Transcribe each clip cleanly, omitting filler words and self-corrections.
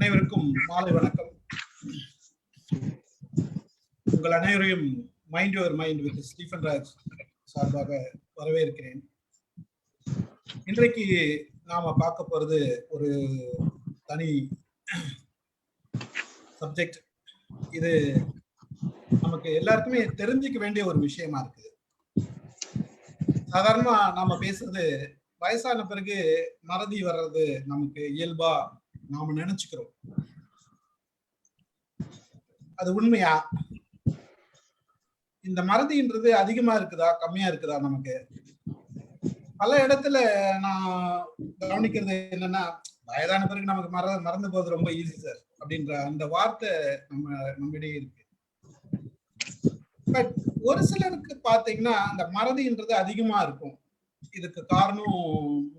அனைவருக்கும் மாலை வணக்கம். உங்கள் அனைவரையும் மைண்ட் யுவர் மைண்ட் வித் ஸ்டீஃபன்ராஜ் சார்பாக வரவேற்கிறேன். இன்றைக்கு நாம பார்க்க போறது ஒரு தனி சப்ஜெக்ட். இது நமக்கு எல்லாருக்குமே தெரிஞ்சுக்க வேண்டிய ஒரு விஷயமா இருக்குது. சாதாரணமா நாம பேசுறது வயசான பிறகு மறதி வர்றது நமக்கு இயல்பா நாம நினைச்சுக்கிறோம். அது உண்மையா? இந்த மறதின்றது அதிகமா இருக்குதா கம்மியா இருக்குதா? நமக்கு பல இடத்துல நான் கவனிக்கிறது என்னன்னா, வயதான பிறகு நமக்கு மறந்து போறது ரொம்ப ஈஸி சார் அப்படின்ற அந்த வார்த்தை நம்மிடையே இருக்கு. பட் ஒரு சிலருக்கு பாத்தீங்கன்னா அந்த மறதின்றது அதிகமா இருக்கும். இதுக்கு காரணம்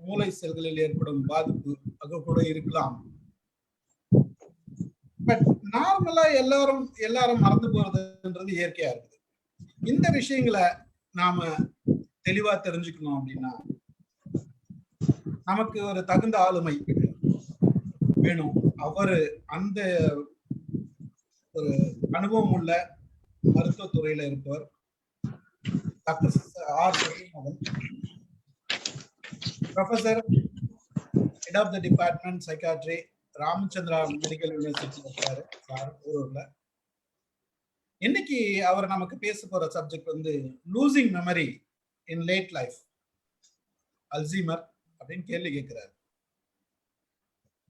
மூளை செல்களில் ஏற்படும் பாதிப்பு அது கூட இருக்கலாம். பட் நார்மலா எல்லாரும் மறந்து போறதுன்றது இயற்கையா இருக்குது. இந்த விஷயங்களை நாம தெளிவா தெரிஞ்சுக்கணும் அப்படின்னா நமக்கு ஒரு தகுந்த ஆளுமை வேணும். அவரு அந்த ஒரு அனுபவம் உள்ள மருத்துவத்துறையில இருப்பவர் doctor R Sathyanathan, professor, head of the department psychiatry, Ramachandra medical யூனிவர்சிட்டியில் இருக்காரு சார் போரூர்ல. இன்னைக்கு அவர் நமக்கு பேச போற சப்ஜெக்ட் வந்து லூசிங் மெமரி இன் லேட் லைஃப், அல்சீமர் அப்படின்னு கேள்வி கேட்கிறாரு.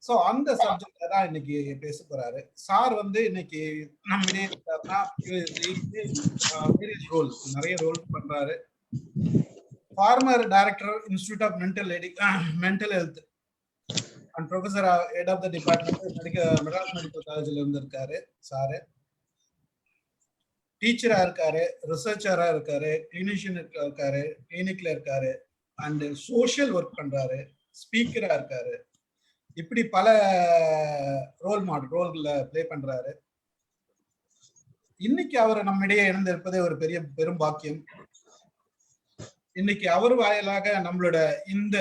சோ அந்த சப்ஜெக்ட்ல தான் இன்னைக்கு பேச போறாரு சார். வந்து இன்னைக்கு நம்ம நிறைய ரோல் பண்றாரு. Former director institute of mental health and professor head of the department Madras medical காலேஜ்ல இருந்து இருக்காரு சாரு. டீச்சரா இருக்காரு, ரிசர்ச்சரா இருக்காரு, கிளினிஷியன் இருக்காரு, கிளினிக்ல இருக்காரு, அண்ட் சோஷியல் ஒர்க் பண்றாரு, ஸ்பீக்கரா இருக்காரு. இப்படி பல ரோல்ல பிளே பண்றாரு. இன்னைக்கு அவர் நம்மிடையே இணைந்திருப்பதே ஒரு பெரும் பாக்கியம். இன்னைக்கு அவர் வாயிலாக நம்மளோட இந்த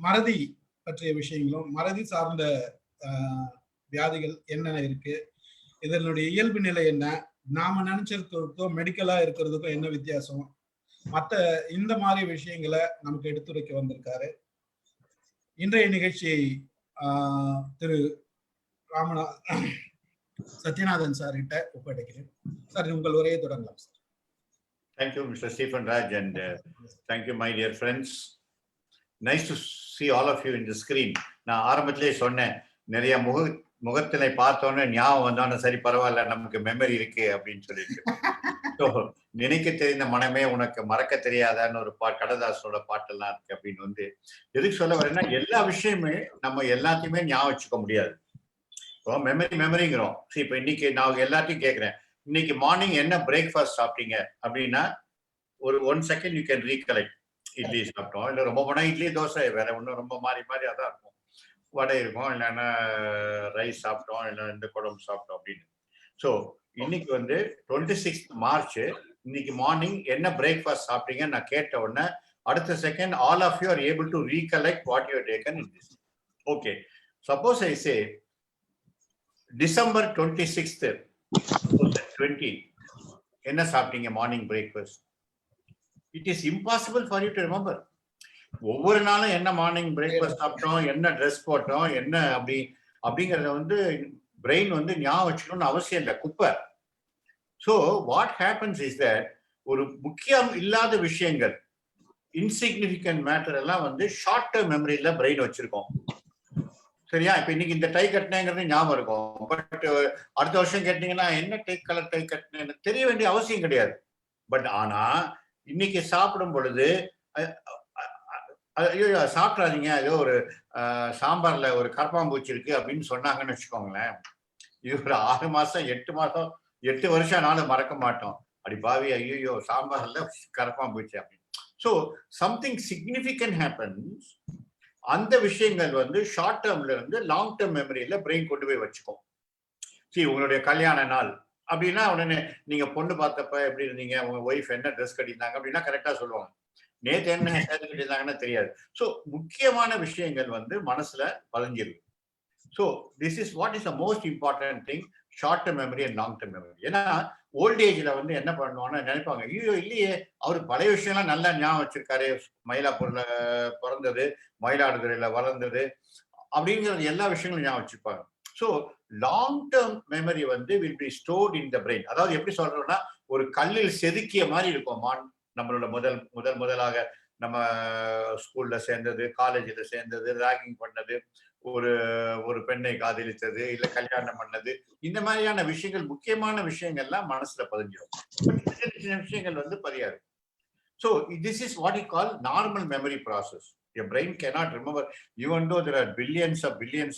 மறதி பற்றிய விஷயங்களும், மறதி சார்ந்த வியாதிகள் என்னென்ன இருக்கு, இதனுடைய இயல்பு நிலை என்ன, நாம நினைச்சிருக்கிறதுக்கும் மெடிக்கலா இருக்கிறதுக்கும் என்ன வித்தியாசம், மற்ற இந்த மாதிரி விஷயங்களை நமக்கு எடுத்துரைக்க வந்திருக்காரு. இன்றைய நிகழ்ச்சியை திரு சத்யநாதன் சார் கிட்ட ஒப்படைக்கிறேன். சார், உங்கள் உரையை தொடங்கலாம் sir. Thank you, Mr. Stephenraj, and thank you, my dear friends. Nice to see all of you in the screen. நான் ஆரம்பத்திலே சொன்னேன், நிறைய முகத்தினை பார்த்தோன்னே ஞாபகம் வந்தோன்னு, சரி பரவாயில்ல நமக்கு மெமரி இருக்கு அப்படின்னு சொல்லிட்டு. ஸோ நினைக்க தெரிந்த மனமே உனக்கு மறக்க தெரியாதான்னு ஒரு கடதாசனோட பாட்டெல்லாம் இருக்கு. அப்படின்னு வந்து எதுக்கு சொல்ல வரேன்னா, எல்லா விஷயமே நம்ம எல்லாத்தையுமே ஞாபகம் வச்சுக்க முடியாது. இப்போ மெமரிங்கிறோம். சரி, இப்போ இன்னைக்கு நான் எல்லாத்தையும் கேட்குறேன், இன்னைக்கு மார்னிங் என்ன பிரேக்ஃபாஸ்ட் சாப்பிட்டீங்க அப்படின்னா ஒரு 1 second you can recollect. Idli சாப்பிட்டோம், இல்லை ரொம்ப போனா இட்லி தோசை, வேற ஒன்றும் ரொம்ப மாறி அதான் இருக்கும். வடை இருக்கும், இல்லைன்னா ரைஸ் சாப்பிட்டோம், இல்லை இந்த குழம்பு சாப்பிட்டோம் அப்படின்னு. ஸோ இன்னைக்கு வந்து 26 மார்ச், இன்னைக்கு மார்னிங் என்ன பிரேக்ஃபாஸ்ட் சாப்பிட்டீங்க நான் கேட்ட உடனே அடுத்த second all of you are able to recollect what you taken in this. Okay, suppose I say December 26, 2020 என்ன சாப்பிட்டீங்க morning breakfast? It is impossible for you to remember. ஒவ்வொரு நாளும் என்ன மார்னிங் பிரேக்ஃபாஸ்ட் சாப்பிட்டோம், என்ன ட்ரெஸ் போட்டோம், என்ன அப்படிங்கறத வந்து பிரெயின் வந்து ஞாபகம் வச்சுக்கணும்னு அவசியம் இல்லை, குப்பை. So what happens is that ஒரு முக்கியம் இல்லாத விஷயங்கள், இன்சிக்னிஃபிகன்ட் மேட்டர் எல்லாம் வந்து ஷார்ட் டேர்ம் மெமரியில பிரெயின் வச்சிருக்கோம். சரியா? இப்ப இன்னைக்கு இந்த டை கட்டினேங்கிறது ஞாபகம் இருக்கும், பட் அடுத்த வருஷம் கேட்டீங்கன்னா என்ன கலர் டை கட்டினேன்னு தெரிய வேண்டிய அவசியம் கிடையாது. பட் ஆனா இன்னைக்கு சாப்பிடும் பொழுது ஐயோ சாப்பிட்றாதீங்க, ஏதோ ஒரு சாம்பார்ல ஒரு கரப்பாம்பூச்சி இருக்கு அப்படின்னு சொன்னாங்கன்னு வச்சுக்கோங்களேன், இது ஒரு 6 மாசம் 8 மாசம் 8 வருஷம் நானும் மறக்க மாட்டோம். அப்படி பாவி ஐயோ சாம்பார்ல கரப்பாம்பூச்சி அப்படின்னு. So something significant happens. அந்த விஷயங்கள் வந்து ஷார்ட் டேர்ம்ல இருந்து லாங் டேர்ம் மெமரியில பிரெயின் கொண்டு போய் வச்சுக்கோம். சரி, உங்களுடைய கல்யாண நாள் அப்படின்னா உடனே நீங்க பொண்ணு பார்த்தப்ப எப்படி இருந்தீங்க, உங்க ஒய்ஃப் என்ன ட்ரெஸ் கட்டியிருந்தாங்க அப்படின்னா கரெக்டா சொல்லுவாங்க. நேற்று என்ன சேர்த்து கட்டியிருந்தாங்கன்னு தெரியாது. ஸோ முக்கியமான விஷயங்கள் வந்து மனசுல பதிஞ்சிருக்கு. So this is what is the most important thing, short term memory and long term memory. ஏன்னா ஓல்ட் ஏஜ்ல வந்து என்ன பண்ணுவாங்கன்னா நினைப்பாங்க, ஐயோ இல்லையே அவரு பழைய விஷயம்லாம் நல்லா ஞாபகம் வச்சிருக்காரு, மயிலாப்பூர்ல பிறந்தது, மயிலாடுதுறையில வளர்ந்தது அப்படிங்கிறது எல்லா விஷயங்களும் ஞாபகம் வச்சிருப்பாங்க. ஸோ லாங் டேர்ம் மெமரி வந்து will be stored in the brain. அதாவது எப்படி சொல்றோம்னா, ஒரு கல்லில் செதுக்கிய மாதிரி இருக்கும். நம்மளோட முதலாக நம்ம ஸ்கூல்ல சேர்ந்தது, காலேஜ்ல சேர்ந்தது, ராகிங் பண்ணது, ஒரு ஒரு பெண்ணை காதலித்தது, இல்ல கல்யாணம் பண்ணது, இந்த மாதிரியான விஷயங்கள், முக்கியமான விஷயங்கள்லாம் மனசுல பதிஞ்சிடும். சின்ன சின்ன விஷயங்கள் வந்து பதியாது. So this is what you call normal memory process. Your brain cannot remember, even though there are billions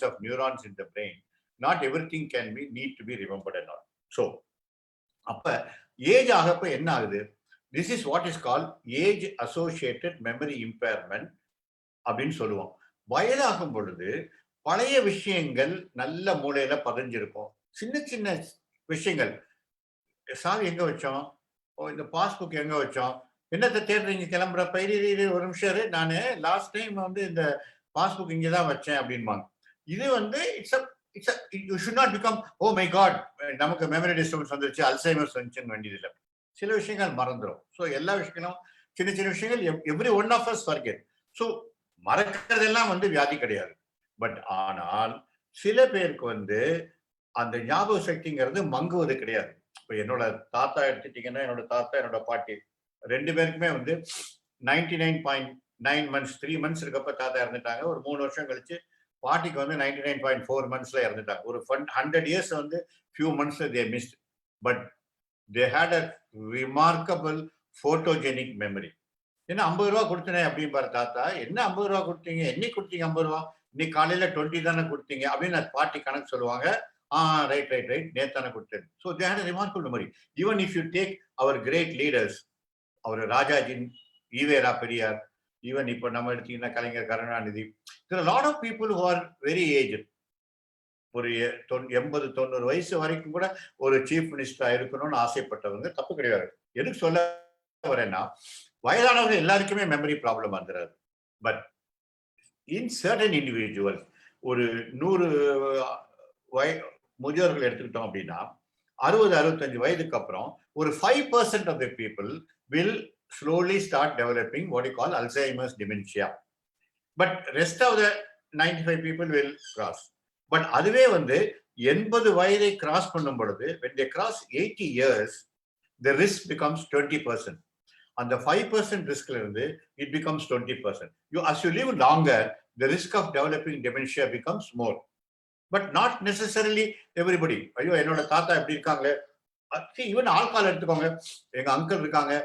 of neurons in the brain. Not everything can be need to be remembered and all. So, அப்ப age ஆகப்ப என்ன ஆகுது? This is what is called age associated memory impairment அப்படின்னு சொல்லுவோம். வயதாகும் பொழுது பழைய விஷயங்கள் நல்ல மூளையில பதிஞ்சிருக்கும். சின்ன சின்ன விஷயங்கள், சாவி எங்க வச்சோம், இந்த பாஸ்புக் எங்க வச்சோம், என்னத்தை தேடுறீங்க கிளம்புறப்ப, ஒரு நிமிஷம் நானு லாஸ்ட் டைம் வந்து இந்த பாஸ்புக் இங்கதான் வச்சேன் அப்படின்பாங்க. இது வந்து you should not become, oh my god, நமக்கு மெமரி டிஸ்டர்பன்ஸ் வந்துருச்சு, அல்சைமர்ஸ் வந்துச்சுன்னு வேண்டியதில்லை. சில விஷயங்கள் மறந்துடும். ஸோ எல்லா விஷயங்களும் சின்ன சின்ன விஷயங்கள் every one of us forget. So மறக்கிறதெல்லாம் வந்து வியாதி கிடையாது. பட் ஆனால் சில பேருக்கு வந்து அந்த ஞாபக சக்திங்கிறது மங்குவது கிடையாது. இப்போ என்னோட தாத்தா எடுத்துட்டீங்கன்னா, என்னோட தாத்தா என்னோட பாட்டி ரெண்டு பேருக்குமே வந்து 99.9 months 3 months இருக்கப்ப தாத்தா இறந்துட்டாங்க. ஒரு 3 வருஷம் கழிச்சு பாட்டிக்கு வந்து 99.4 months இறந்துட்டாங்க. ஒரு 100 years வந்து few months they missed, but they had a remarkable photogenic memory. என்ன 50 ரூபா கொடுத்தனே அப்படின்னு பாரு தாத்தா, என்ன 50 ரூபா கொடுத்தீங்க, என்னைக்கு கொடுத்தீங்க 50 ரூபா, இன்னைக்கு காலையில 20 தானே கொடுத்தீங்க அப்படின்னு பாட்டி கணக்கு சொல்லுவாங்க. ரைட் நேத்தானே கொடுத்தேன். So they had a remarkable memory. Even if you take our great leaders, அவர் ராஜாஜி, ஈவேரா பெரியார், ஈவன் இப்போ நம்ம எடுத்தீங்கன்னா கலைஞர் Karunanidhi, there are a lot of people who are very aged. ஒரு 80-90 வயசு வரைக்கும் கூட ஒரு சீஃப் மினிஸ்டரா இருக்கணும்னு ஆசைப்பட்டவங்க, தப்பு கிடையாது. எதுக்கு சொல்ல வரேன்னா, வயதானவர்கள் எல்லாருக்குமே மெமரி ப்ராப்ளம் வந்துடாது. பட் இன் சர்டன் இண்டிவிஜுவல், ஒரு 100 முதியோர்கள் எடுத்துக்கிட்டோம் அப்படின்னா, 60-65 வயதுக்கு அப்புறம் ஒரு 5% of the people will slowly start developing what you call Alzheimer's dementia. But rest of the 95 people will cross. But அதுவே வந்து 80 வயதை கிராஸ் பண்ணும் பொழுது, when they cross 80 years, the risk becomes 20%. அந்த 5% riskல இருந்து it becomes 20%. As you live longer, the risk of developing dementia becomes more. But not necessarily everybody. ஐயோ என்னோட தாத்தா எப்படி இருக்காங்களே, ஈவன் ஆல்கால் எடுத்துக்கோங்க, எங்க அங்கிள் இருக்காங்க,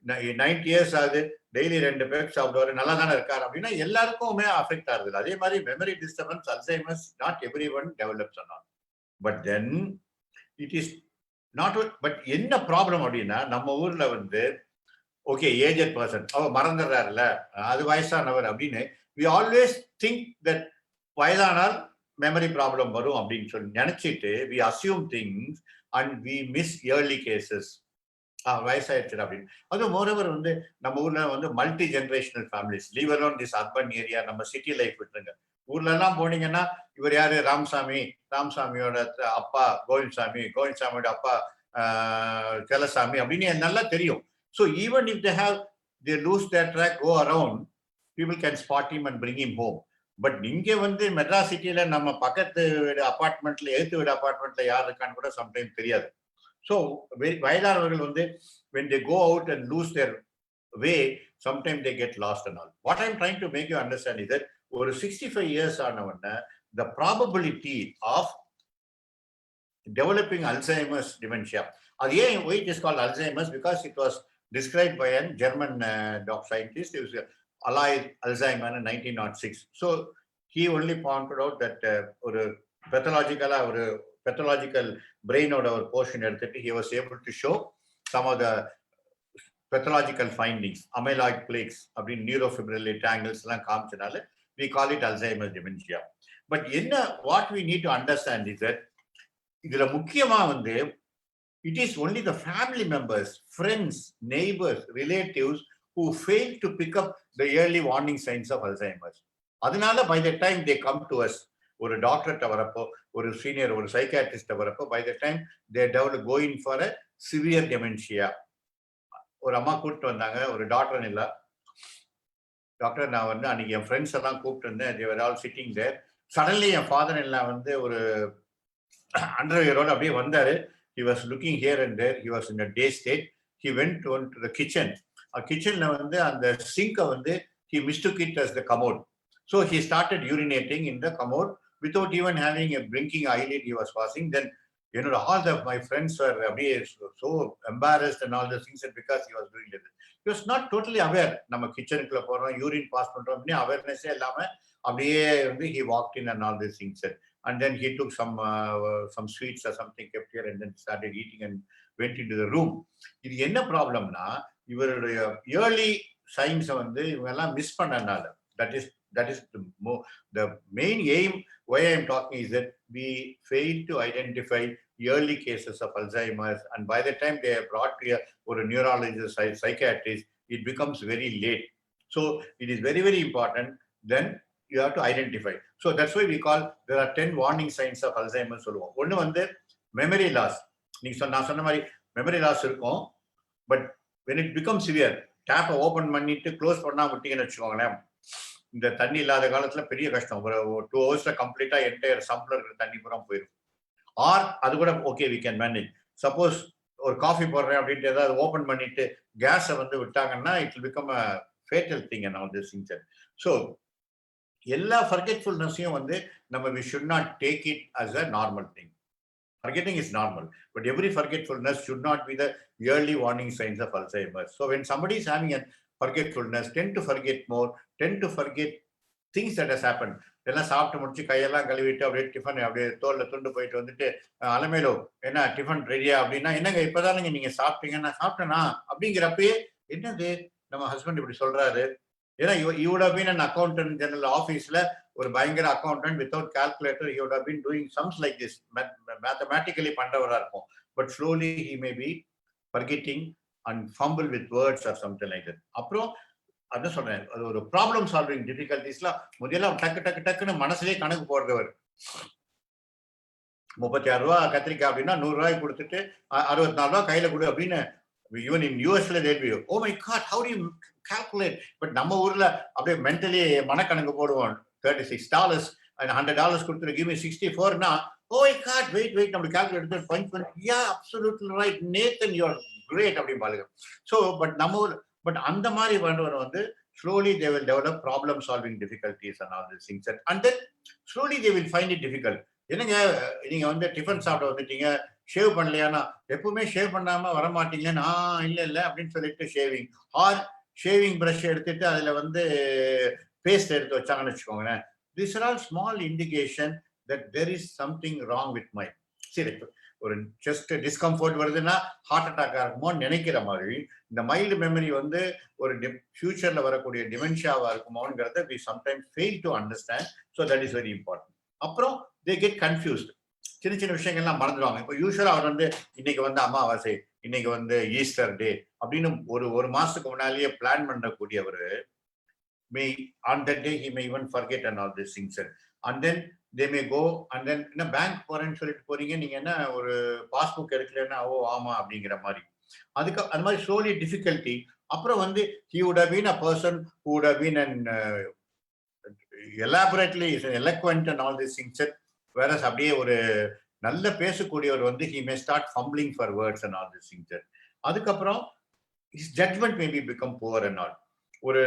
90 years ஆகுது, டெய்லி 2 பேக் சாப்பிடுவாரு, நல்லா தானே இருக்காரு அப்படின்னா எல்லாருக்குமே அஃபெக்ட் ஆகுது. அதே மாதிரி memory disturbance, Alzheimer's, not every one develops on. But then it is not. But என்ன ப்ராப்ளம் அப்படின்னா, நம்ம ஊர்ல வந்து ஓகே ஏஜட் பர்சன், அவர் மறந்துடுறாருல்ல, அது வயசானவர் அப்படின்னு we always think that வயதானால் மெமரி ப்ராப்ளம் வரும் அப்படின்னு சொல்லி நினைச்சிட்டு we assume things and we miss early cases. வயசாயிடுச்சு அப்படின்னு. அதுவும் மோரோவர் வந்து நம்ம ஊர்ல வந்து multi generational families, leave alone this urban area, நம்ம சிட்டி லைஃப் விட்டுருங்க. ஊர்ல எல்லாம் போனீங்கன்னா, இவர் யாரு, ராமசாமியோட அப்பா கோவிந்த்சாமி, கோவிந்த்சாமியோட அப்பா செல்லசாமி அப்படின்னு நல்லா தெரியும். So even if they lose their track, go around, people can spot him and bring him home. But இங்க வந்து மெட்ராஸ் சிட்டியில நம்ம பக்கத்து வீடு அபார்ட்மெண்ட்ல, எழுத்து வீடு அபார்ட்மெண்ட்ல யார் இருக்கான்னு கூட சம்டைம் தெரியாது. ஸோ வயதானவர்கள் வந்து when they go out and lose their way, sometimes they get lost and all. What I'm trying to make you understand is that ஒரு 65 years ஆனவன the probability of developing Alzheimer's dementia, அது ஏன் why it is called Alzheimer's, because it was described by a German scientist, it was Alzheimer in 1906. So he only pointed out that ஒரு pathological brain ஓட ஒரு portion எடுத்துட்டு he was able to show some of the pathological findings, amyloid plaques அப்படின்னு neurofibrillary tangles எல்லாம் காமிச்சனால we call it Alzheimer's dementia. But என்ன what we need to understand is that இதுல முக்கியமா வந்து it is only the family members, friends, neighbors, relatives who fail to pick up the early warning signs of Alzheimer's. அதனால by the time they come to us, ஒரு டாக்டர்கிட்ட வரப்போ, ஒரு senior ஒரு psychiatrist வரப்போ, by the time they develop going for a severe dementia. ஒரு அம்மா கூப்பிட்டு வந்தாங்க, ஒரு டாக்டர் இல்ல. டாக்டர் நான் வந்து அன்னைக்கு என் ஃப்ரெண்ட்ஸ் எல்லாம் கூப்பிட்டு இருந்தேன். They were all sitting there. Suddenly என் ஃபாதர் இல்ல வந்து ஒரு அண்டர்வியரோட அப்படியே வந்தாரு. He was looking here and there. He was in a day state. He went on to the kitchen. கிச்சன்ல வந்து அந்த சிங்கை வந்து he mistook it as the commode. So he started urinating in the commode without even having a blinking eyelid he was passing. Then all of my friends were so embarrassed and all those things because he was doing this. He was not totally aware. நம்ம கிச்சனுக்குள்ள போறோம், urine pass பண்றோம் அப்படின்னு அவேர்னஸே இல்லாம அப்படியே வந்து he walked in and all these things. And then he took some sweets or something kept here and then started eating and went into the room. இது என்ன ப்ராப்ளம்னா இவருடைய ஏர்லி சைன்ஸை வந்து இவங்க எல்லாம் மிஸ் பண்ணனால that is the main aim why I am talking is that we fail to identify early cases of Alzheimer's, and by the time they are brought to a neurologist, psychiatrist, it becomes very late. So it is very, very important then you have to identify. So that's why we call there are 10 warning signs of Alzheimer's. ஒன்னு வந்து memory loss. நான் சொன்ன மாதிரி memory loss இருக்கும், but when it becomes severe, tap open பண்ணிட்டு close பண்ணா விட்டீங்கன்னு வச்சுக்கோங்களேன், இந்த தண்ணி இல்லாத காலத்துல பெரிய கஷ்டம். ஒரு 2 hours கம்ப்ளீட்டா என்டையர் சம்ப்ளர் இருக்கிற தண்ணி பூரா போயிடும். ஆர் அது கூட okay we can manage. Suppose ஒரு காஃபி போடுறேன் அப்படின்ட்டு ஏதாவது ஓபன் பண்ணிட்டு கேஸை வந்து விட்டாங்கன்னா it will become a fatal thing and all this things. So எல்லா ஃபர்கெட்ஃபுல்னஸையும் வந்து நம்ம we should not take it as a normal thing. Forgetting is normal, but every forgetfulness should not be the early warning signs of Alzheimer's. So when somebody is having a forgetfulness, tend to forget more, tend to forget things that has happened. எல்லாம் சாப்பிட்டு முடிச்சு கையெல்லாம் கழுவிட்டு அப்படியே tiffin அப்படியே தோல்ல துண்டு போயிட்டு வந்துட்டு அலமேலோ என்ன டிஃபன் ரெடியா அப்படின்னா, என்னங்க இப்பதானுங்க நீங்க சாப்பிட்டீங்க, நான் சாப்பிட்டேனா அப்படிங்கிறப்பயே என்னது நம்ம ஹஸ்பண்ட் இப்படி சொல்றாரு. ஏன்னா you would have been an accountant general ஆபீஸ்ல ஒரு பயங்கர accountant without calculator, he would have been doing sums like this, mathematically பண்றவரா இருக்கும். But slowly he may be forgetting and fumble with words or something like that. அப்புறம் அதான் சொல்றேன், அது ஒரு problem solving டிஃபிகல்டிஸ்லாம் முதல்ல டக்குன்னு மனசுலேயே கணக்கு போடுறவர். 36 ரூபா கத்திரிக்காய் அப்படின்னா 100 ரூபாய் கொடுத்துட்டு 64 ரூபாய் கையில கொடு அப்படின்னு. even in USல they'll be, oh my god, how do you calculate? But நம்ம ஊர்ல அப்படியே மென்டலி மனக்கணக்கு போடுவோம். $36 and $100 கொடுத்துட்டு give me 64 னா, oh my god, wait நம்ம கால்குலேட் எடுத்து பஞ்ச் பண்ணி, yeah absolutely right Nathan, you are great அப்படி பாருங்க. So but அந்த மாதிரி பண்றவர் வந்து slowly they will develop problem solving difficulties and all these things, and then slowly they will find it difficult. என்னங்க நீங்க வந்து டிஃபன் சாப்பிட வந்துட்டீங்க, ஷேவ் பண்ணலையானா, எப்பவுமே ஷேவ் பண்ணாம வரமாட்டீங்கன்னு, இல்ல அப்படின்னு சொல்லிட்டு ஷேவிங் ஆர் ஷேவிங் பிரஷ் எடுத்துட்டு அதுல வந்து பேஸ்ட் எடுத்து வச்சாங்கன்னு வச்சுக்கோங்களேன். These are all small indication that there is something wrong with my. சரி, ஒரு ஜஸ்ட் டிஸ்கம்ஃபர்ட் வருதுன்னா ஹார்ட் அட்டாக் இருக்குமோன்னு நினைக்கிற மாதிரி இந்த மைல்டு மெமரி வந்து ஒரு ஃபியூச்சர்ல வரக்கூடிய டிமென்ஷியாவா இருக்குமோங்கிறத we sometimes fail to understand. So that is very important. அப்புறம் they get confused. சின்ன விஷயங்கள்லாம் மறந்துடுவாங்க. இப்போ யூஸ்வலா அவர் வந்து இன்னைக்கு வந்து அமாவாசை, இன்னைக்கு வந்து ஈஸ்டர் டே அப்படின்னு ஒரு மாசத்துக்கு முன்னாலேயே plan பண்ணக்கூடியவர் may on that day he may even forget and all these things, and then they may go and then என்ன பேங்க் போறேன்னு சொல்லிட்டு போறீங்க, நீங்க என்ன ஒரு பாஸ்புக் எடுக்கலன்னா ஓ ஆமா அப்படிங்கிற மாதிரி. அதுக்கு அந்த மாதிரி slowly difficulty. அப்புறம் வந்து he would have been a person who would have been an elaborately eloquent and all these things, whereas அப்படியே ஒரு நல்ல பேசக்கூடியவர் வந்து he may start fumbling for words and all these things. அதுக்கப்புறம் his judgment may be become poor and all. ஒரு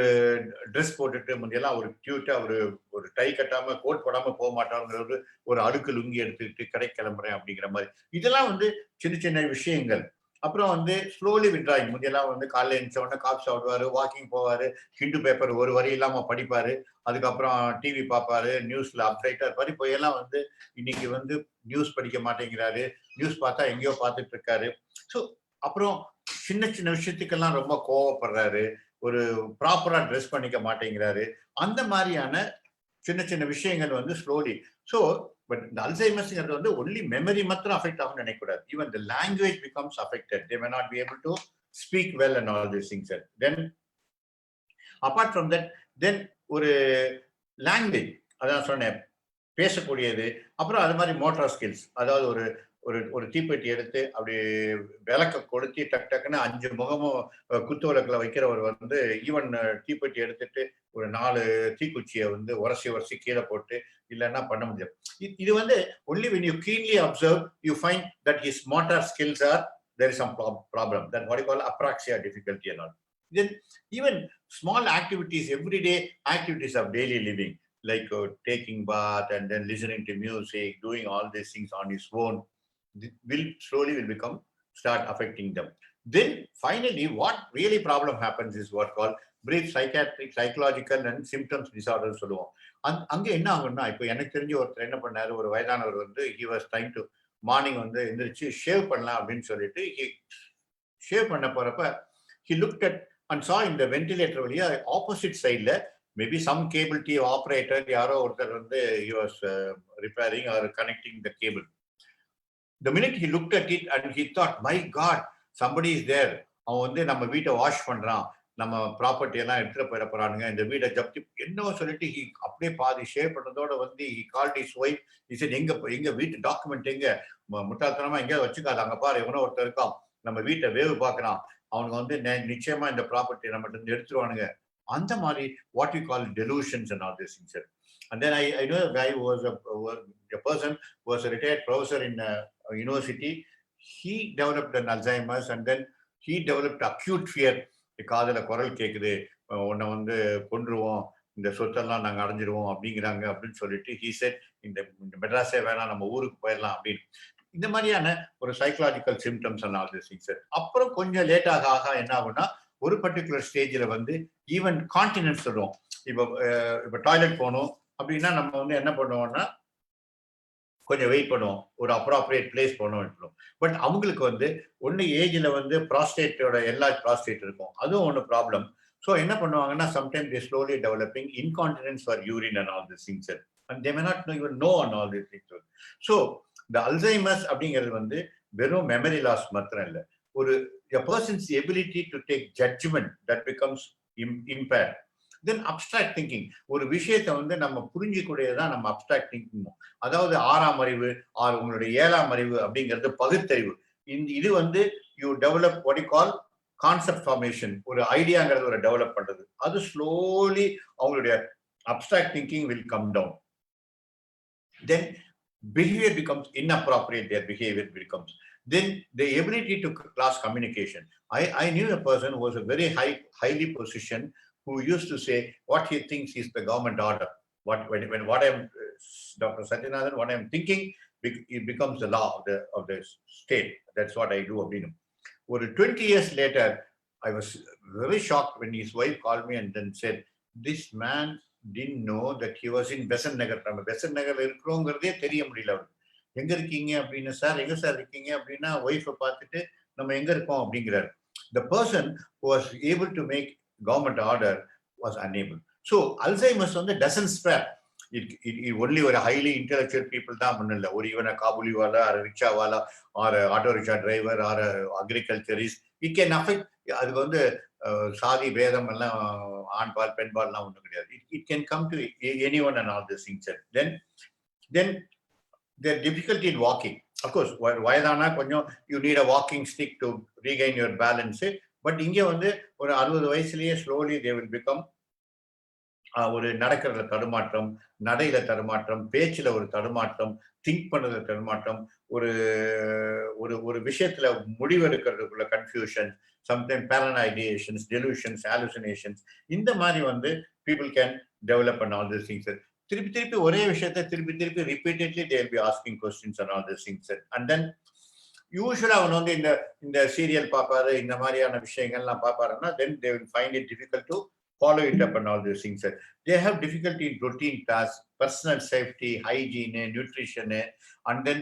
dress போட்டுட்டு முன்னெல்லாம் ஒரு கியூட்டா ஒரு டை கட்டாம கோட் போடாம போக மாட்டாங்கிறது, ஒரு அழுக்கு லுங்கி எடுத்துக்கிட்டு கடை கிளம்புறேன் அப்படிங்கிற மாதிரி. இதெல்லாம் வந்து சின்ன விஷயங்கள். அப்புறம் வந்து ஸ்லோலி விட்ராயிங். முன்னெல்லாம் வந்து காலைல எழுந்த உடனே காஃபி சாப்பிடுவாரு, வாக்கிங் போவாரு, ஹிந்து பேப்பர் ஒரு வரி இல்லாம படிப்பாரு, அதுக்கப்புறம் டிவி பார்ப்பாரு, நியூஸ்ல அப்டேட்டா இருப்பாரு. இப்போ எல்லாம் வந்து இன்னைக்கு வந்து நியூஸ் படிக்க மாட்டேங்கிறாரு, நியூஸ் பார்த்தா எங்கேயோ பார்த்துட்டு இருக்காரு. ஸோ அப்புறம் சின்ன விஷயத்துக்கெல்லாம் ரொம்ப கோவப்படுறாரு, ஒரு ப்ராப்பரா ட்ரெஸ் பண்ணிக்க மாட்டேங்கிறாரு. அந்த மாதிரியான சின்ன விஷயங்கள் வந்து ஸ்லோலி. ஸோ பட் இந்த அல்சைமர்ஸ்ங்கிறது வந்து ஒன்லி மெமரி மாத்திரம் அஃபெக்ட் ஆகும்னு நினைக்கக்கூடாது. Even the language becomes affected. They may not be able to speak well and all these things. Then apart from that, then ஒரு லாங்குவேஜ், அதான் சொன்னேன், பேசக்கூடியது. அப்புறம் அது மாதிரி மோட்டார் ஸ்கில்ஸ், அதாவது ஒரு ஒரு ஒரு தீப்பெட்டி எடுத்து அப்படி விளக்க கொளுத்தி டக் டக்குன்னு 5 முகமும் குத்து விளக்குல வைக்கிறவர் வந்து ஈவன் தீப்பெட்டி எடுத்துட்டு ஒரு 4 தீக்குச்சியை வந்து உரசி உரசி கீழே போட்டு இல்லைன்னா பண்ண முடியாது. இது வந்து only when you keenly observe you find that his motor skills are there is some problem, that what you call apraxia difficulty and all. Then even small activities, everyday activities of daily living, like taking bath and then listening to music, doing all these things on his own, will slowly become start affecting them. Then finally what really problem happens is what called brief psychiatric, psychological and symptoms disorders சொல்லுவோம். அங்க என்ன ஆகும்னா, இப்போ எனக்கு தெரிஞ்ச ஒருத்தர் என்ன பண்ணாரு, ஒரு வயதானவர் வந்து he was trying to morning வந்து எந்திரிச்சு ஷேவ் பண்ணலாம் அப்படின்னு சொல்லிட்டு ஷேவ் பண்ண போறப்ப he looked at and saw in the ventilator வழியா ஆப்போசிட் சைட்ல maybe some cable TV operator யாரோ ஒருத்தர் வந்து he was repairing or connecting the cable. The minute he looked at it and he thought, my God, somebody is there. அவன் வந்து நம்ம வீட்டை wash பண்றான், நம்ம ப்ராப்பர்ட்டி எல்லாம் எடுத்துட்டு போயிட போறானுங்க, இந்த வீட்டை ஜப்தி என்னவோ சொல்லிட்டு அப்படியே பாதி ஷேவ் பண்ணதோட வந்து he called his wife. He said, எங்க வீட்டு டாக்குமெண்ட் எங்க, முட்டாள்தனமா எங்கேயாவது வச்சுக்காது, அங்க பாரு எவனோ ஒருத்தர் இருக்கான், நம்ம வீட்டை வேவு பார்க்கறான், அவனுக்கு வந்து நிச்சயமா இந்த ப்ராப்பர்ட்டி நம்ம எடுத்துருவானுங்க. அந்த மாதிரி what we call delusions and all these things. And then I know a guy who was a person who was a retired professor in university. He developed an Alzheimer's and then he developed acute fear. காதுல குரல் கேக்குது, உன்னை வந்து கொன்றுவோம், இந்த சொத்தெல்லாம் நாங்க அடைஞ்சிருவோம் அப்படிங்கிறாங்க அப்படின்னு சொல்லிட்டு he said, இந்த மெட்ராஸே வேணாம், நம்ம ஊருக்கு போயிடலாம் அப்படின்னு. இந்த மாதிரியான ஒரு psychological symptoms and all these things. அப்புறம் கொஞ்சம் லேட் ஆக என்ன ஆகும்னா, ஒரு பர்டிகுலர் ஸ்டேஜ்ல வந்து ஈவன் கான்டினன்ஸ் சொல்லுவோம். இப்போ டாய்லெட் போகணும் அப்படின்னா நம்ம வந்து என்ன பண்ணுவோம்னா கொஞ்சம் வெயிட் பண்ணுவோம், ஒரு அப்ராப்ரியேட் பிளேஸ் போகணும். பட் அவங்களுக்கு வந்து ஒன்று ஏஜ்ல வந்து ப்ராஸ்டேட்டோட எல்லா ப்ராஸ்டேட் இருக்கும், அதுவும் ஒன்று ப்ராப்ளம். ஸோ என்ன பண்ணுவாங்கன்னா sometimes they slowly developing incontinence for urine and all this things and they may not even know and all this things. So இந்த அல்சைமர்ஸ் அப்படிங்கிறது வந்து வெறும் மெமரி லாஸ் மாத்திரம் இல்லை, ஒரு a person's ability to take judgment that becomes impaired. Then abstract thinking, ஒரு விஷயத்தை வந்து நம்ம புரிஞ்சிக்கூடியதான் நம்ம அப்டிராக்ட் திங்கிங். அதாவது 6ஆம் அறிவு ஆர் உங்களுடைய 7ஆம் அறிவு அப்படிங்கிறது பகுத்தறிவு. இது வந்து you develop what you call concept formation, ஒரு ஐடியாங்கிறது ஒரு டெவலப் பண்றது. அது ஸ்லோலி அவங்களுடைய abstract thinking will come down. Then behavior becomes inappropriate, their behavior becomes. Then the ability to class communication. I knew a person who was a very highly positioned, who used to say what he thinks is the government order. When what I'm Dr. Sathianathan, what I'm thinking, it becomes the law of the state. That's what I do. Over 20 years later, I was very shocked when his wife called me and then said, this man didn't know that he was in Besant Nagar. நம்ம பெசன்ட் நகர்ல இருக்கிறோங்கிறதே தெரிய முடியல. அவர் எங்க இருக்கீங்க அப்படின்னு, sir எங்க sir இருக்கீங்க அப்படின்னா ஒய்ஃபை பார்த்துட்டு நம்ம எங்க இருக்கோம் அப்படிங்கிறாரு. The person who was able to make government order was unable. So Alzheimer's வந்து doesn't spread. It only ஒரு highly intellectual people தான் பண்ணல. ஒரு even Kabuliwala or rickshaw wala or auto rickshaw driver or agriculturist, it can affect. அதுக்கு வந்து சாதி பேதம் எல்லாம் ஆண்பால் பெண்பால்லாம் ஒன்றும் கிடையாது. It can come to anyone and all these things. Then their difficulty in walking. Of course, வயதானா கொஞ்சம் you need a walking stick to regain your balance. But இங்கே வந்து ஒரு 60 வயசுலயே slowly they will become ஒரு நடக்கிறதுல தடுமாற்றம், நடையில தடுமாற்றம், பேச்சுல ஒரு தடுமாற்றம், திங்க் பண்ணதுல தடுமாற்றம், ஒரு ஒரு ஒரு விஷயத்துல முடிவெடுக்கிறதுக்குள்ள confusion, sometime paranoidations, delusions, hallucinations. இந்த மாதிரி வந்து people can develop and all these things. திருப்பி ஒரே விஷயத்தை திருப்பி repeatedly they will be asking questions and all these things. And then யூஸ்வலா அவன் வந்து இந்த சீரியல் பார்ப்பாரு, இந்த மாதிரியான விஷயங்கள்லாம் பார்ப்பாருன்னா then they will find it difficult to follow it up and all these things. They have difficulty in routine tasks, personal safety, hygiene, nutrition, and then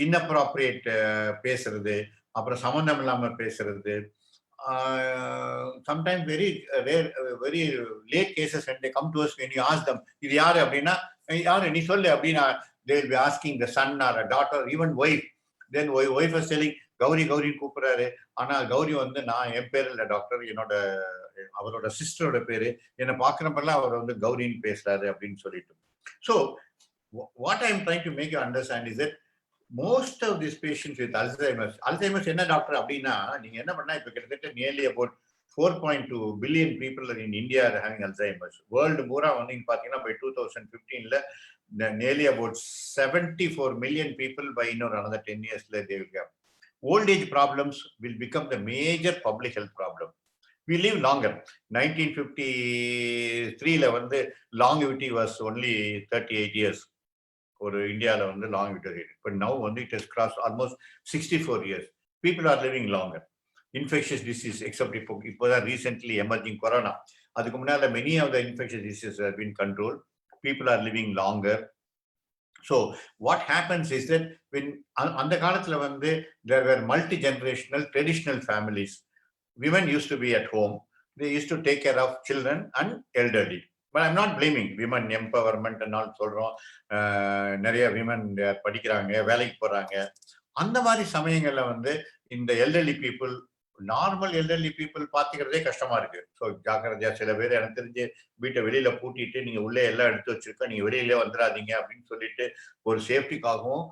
inappropriate பேசுறது, அப்புறம் சம்பந்தம் இல்லாம பேசுறது. Sometimes very rare, very late cases when they come to us, when you ask them, இது யாரு அப்படின்னா, யாரு நீ சொல்லு அப்படின்னா, they will be asking the son or a daughter, even wife. Then wife is telling, Gowri கூப்பிடுறாரு, ஆனா கௌரி வந்து நான் என் பேர் இல்ல டாக்டர், என்னோட அவரோட சிஸ்டரோட பேரு, என்னை பாக்குறப்பெல்லாம் அவர் வந்து கௌரின்னு பேசுறாரு அப்படின்னு சொல்லிட்டு. So what I'm trying to make you understand is that most of these patients with Alzheimer's என்ன டாக்டர் அப்படின்னா நீங்க என்ன பண்ணா இப்ப கிட்டத்தட்ட nearly about 4.2 billion people in India are having Alzheimer's. World பூரா வந்து பாத்தீங்கன்னா by 2015ல nearly about 74 million people by another 10 years they will have. Old age problems will become the major public health problem. We live longer. 1953ல வந்து longevity was only 38 years. ஒரு இந்தியாவில் வந்து longevity rate. But now only it has crossed almost 64 years. People are living longer. Infectious disease, except இப்போதான் recently emerging corona. அதுக்கு முன்னால many of the infectious diseases have been controlled. People are living longer. So what happens is that when அந்த காலத்துல வந்து there were multi-generational traditional families. Women used to be at home. They used to take care of children and elderly. But I'm not blaming women empowerment and all சொல்றோம். நிறைய women படிக்கிறாங்க, வேலைக்கு போறாங்க. அந்த மாதிரி சமயங்கள்ல வந்து இந்த elderly people, normal elderly people பாத்துக்கிறதே கஷ்டமா இருக்கு. ஸோ ஜாக்கிரதையா சில பேர் எனக்கு தெரிஞ்சு வீட்டை வெளியில பூட்டிட்டு நீங்க உள்ளே எல்லாம் எடுத்து வச்சிருக்க, நீங்க வெளியிலே வந்துடாதீங்க அப்படின்னு சொல்லிட்டு ஒரு சேஃப்டிக்காகவும்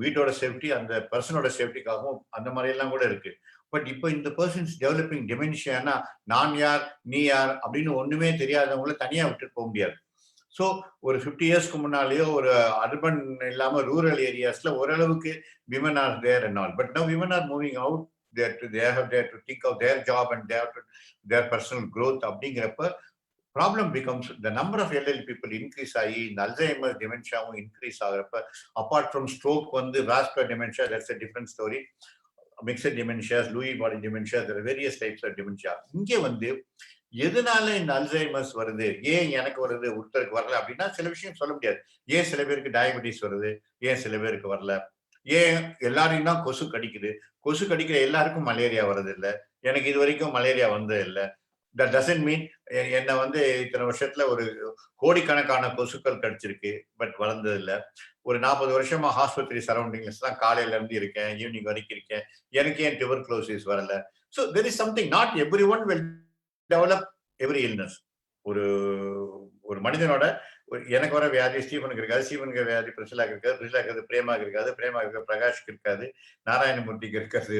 வீட்டோட சேஃப்டி அந்த பர்சனோட சேஃப்டிக்காகவும் அந்த மாதிரி எல்லாம் கூட இருக்கு. பட் இப்போ இந்த பர்சன்ஸ் டெவலப்பிங் டிமென்ஷியானா நான் யார் நீ யார் அப்படின்னு ஒண்ணுமே தெரியாதவங்கள தனியா விட்டுட்டு போக முடியாது. ஸோ ஒரு 50 இயர்ஸ்க்கு முன்னாலேயோ ஒரு அர்பன் இல்லாம ரூரல் ஏரியாஸ்ல ஓரளவுக்கு women are there and all. But now women are moving out, they have to think of their job and their personal growth. அப்படிங்கிறப்ப problem becomes the number of elderly people increase ஆகி இந்த Alzheimer டிமென்ஷியாவும் increase ஆகிறப்ப apart from stroke வந்து vascular dementia, that's a different story. Mixed dementias, Lewy body dementia, there are various types of dementia. இங்க வந்து எதனால இந்த அல்சைமர்ஸ் வருது, ஏன் எனக்கு வருது ஒருத்தருக்கு வரல அப்படின்னா சில விஷயம் சொல்ல முடியாது. ஏன் சில பேருக்கு டயபெட்டிஸ் வருது, ஏன் சில பேருக்கு வரல, ஏன் எல்லாரையும் தான் கொசு கடிக்குது, கொசு கடிக்கிற எல்லாருக்கும் மலேரியா வருது இல்லை, எனக்கு இது வரைக்கும் மலேரியா வந்தது இல்லை. That doesn't mean என்னை வந்து இத்தனை வருஷத்துல ஒரு கோடிக்கணக்கான கொசுக்கள் கடிச்சிருக்கு பட் வளர்ந்தது இல்லை. ஒரு 40 வருஷமா ஆஸ்பத்திரி சரௌண்டிங்ஸ் தான் காலையில இருந்து இருக்கேன், ஈவினிங் வரைக்கும் இருக்கேன், எனக்கு ஏன் டியூபர்குலோசிஸ் வரல. So there is something, not every one will develop every illness. ஒரு மனிதனோட எனக்கு வர வியாதி ஸ்டீஃபனுக்கு இருக்காது, ஸ்டீஃபனுக்கு வியாதி பிரிசிலாக்கு இருக்காது, பிரிசிலாக்கு இருக்காது பிரேமாக்கு இருக்காது, பிரேமாக்கு இருக்க பிரகாஷ்க்கு இருக்காது, நாராயணமூர்த்திக்கு இருக்காது.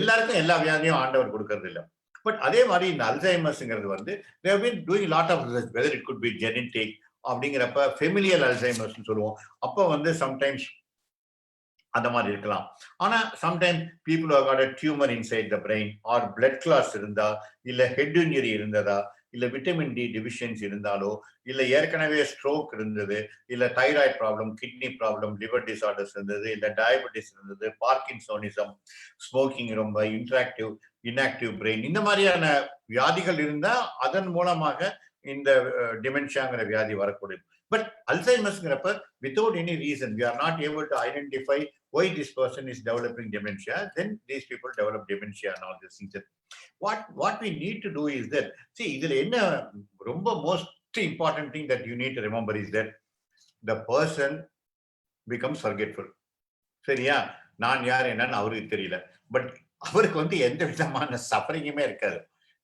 எல்லாருக்கும் எல்லா வியாதியும் ஆண்டவர் கொடுக்கறது இல்லை. பட் அதே மாதிரி இந்த அல்சைமர்ஸ்ங்கிறது வந்து they have been doing a lot of research whether it could be genetic அப்படிங்கிறப்ப ஃபெமிலியல் அல்சைமர்ஸ்னு சொல்லுவோம். அப்போ வந்து சம்டைம்ஸ் அந்த மாதிரி இருக்கலாம். ஆனா sometime people have got a tumor inside the brain or blood clots இருந்தா, இல்ல ஹெட் இன்ஜுரி இருந்ததா, இல்ல விட்டமின் டி டிஃபிஷியன்சி இருந்தாலோ, இல்ல ஏற்கனவே ஸ்ட்ரோக் இருந்தது, இல்ல thyroid problem, kidney problem, liver disorders இருந்தது, இல்ல டயபெட்டிஸ் இருந்தது, பார்க்கின்சோனிசம், ஸ்மோக்கிங், ரொம்ப இன்ஆக்டிவ் பிரெயின், இந்த மாதிரியான வியாதிகள் இருந்தா அதன் மூலமாக இந்த டிமென்ஷியாங்கிற வியாதி வரக்கூடியது. பட் அல்சைமர்ஸ்ங்கிறப்ப without any reason we are not able to identify why this person is developing dementia, then these people develop dementia and all these things. What we need to do is that, see, இதுல என்ன ரொம்ப most important thing that you need to remember is that the person becomes forgetful. சரியா? நான் யார் என்னன்னு அவருக்கு தெரியல, but அவருக்கு வந்து எந்த விதமான சஃபரிங்குமே இருக்காது.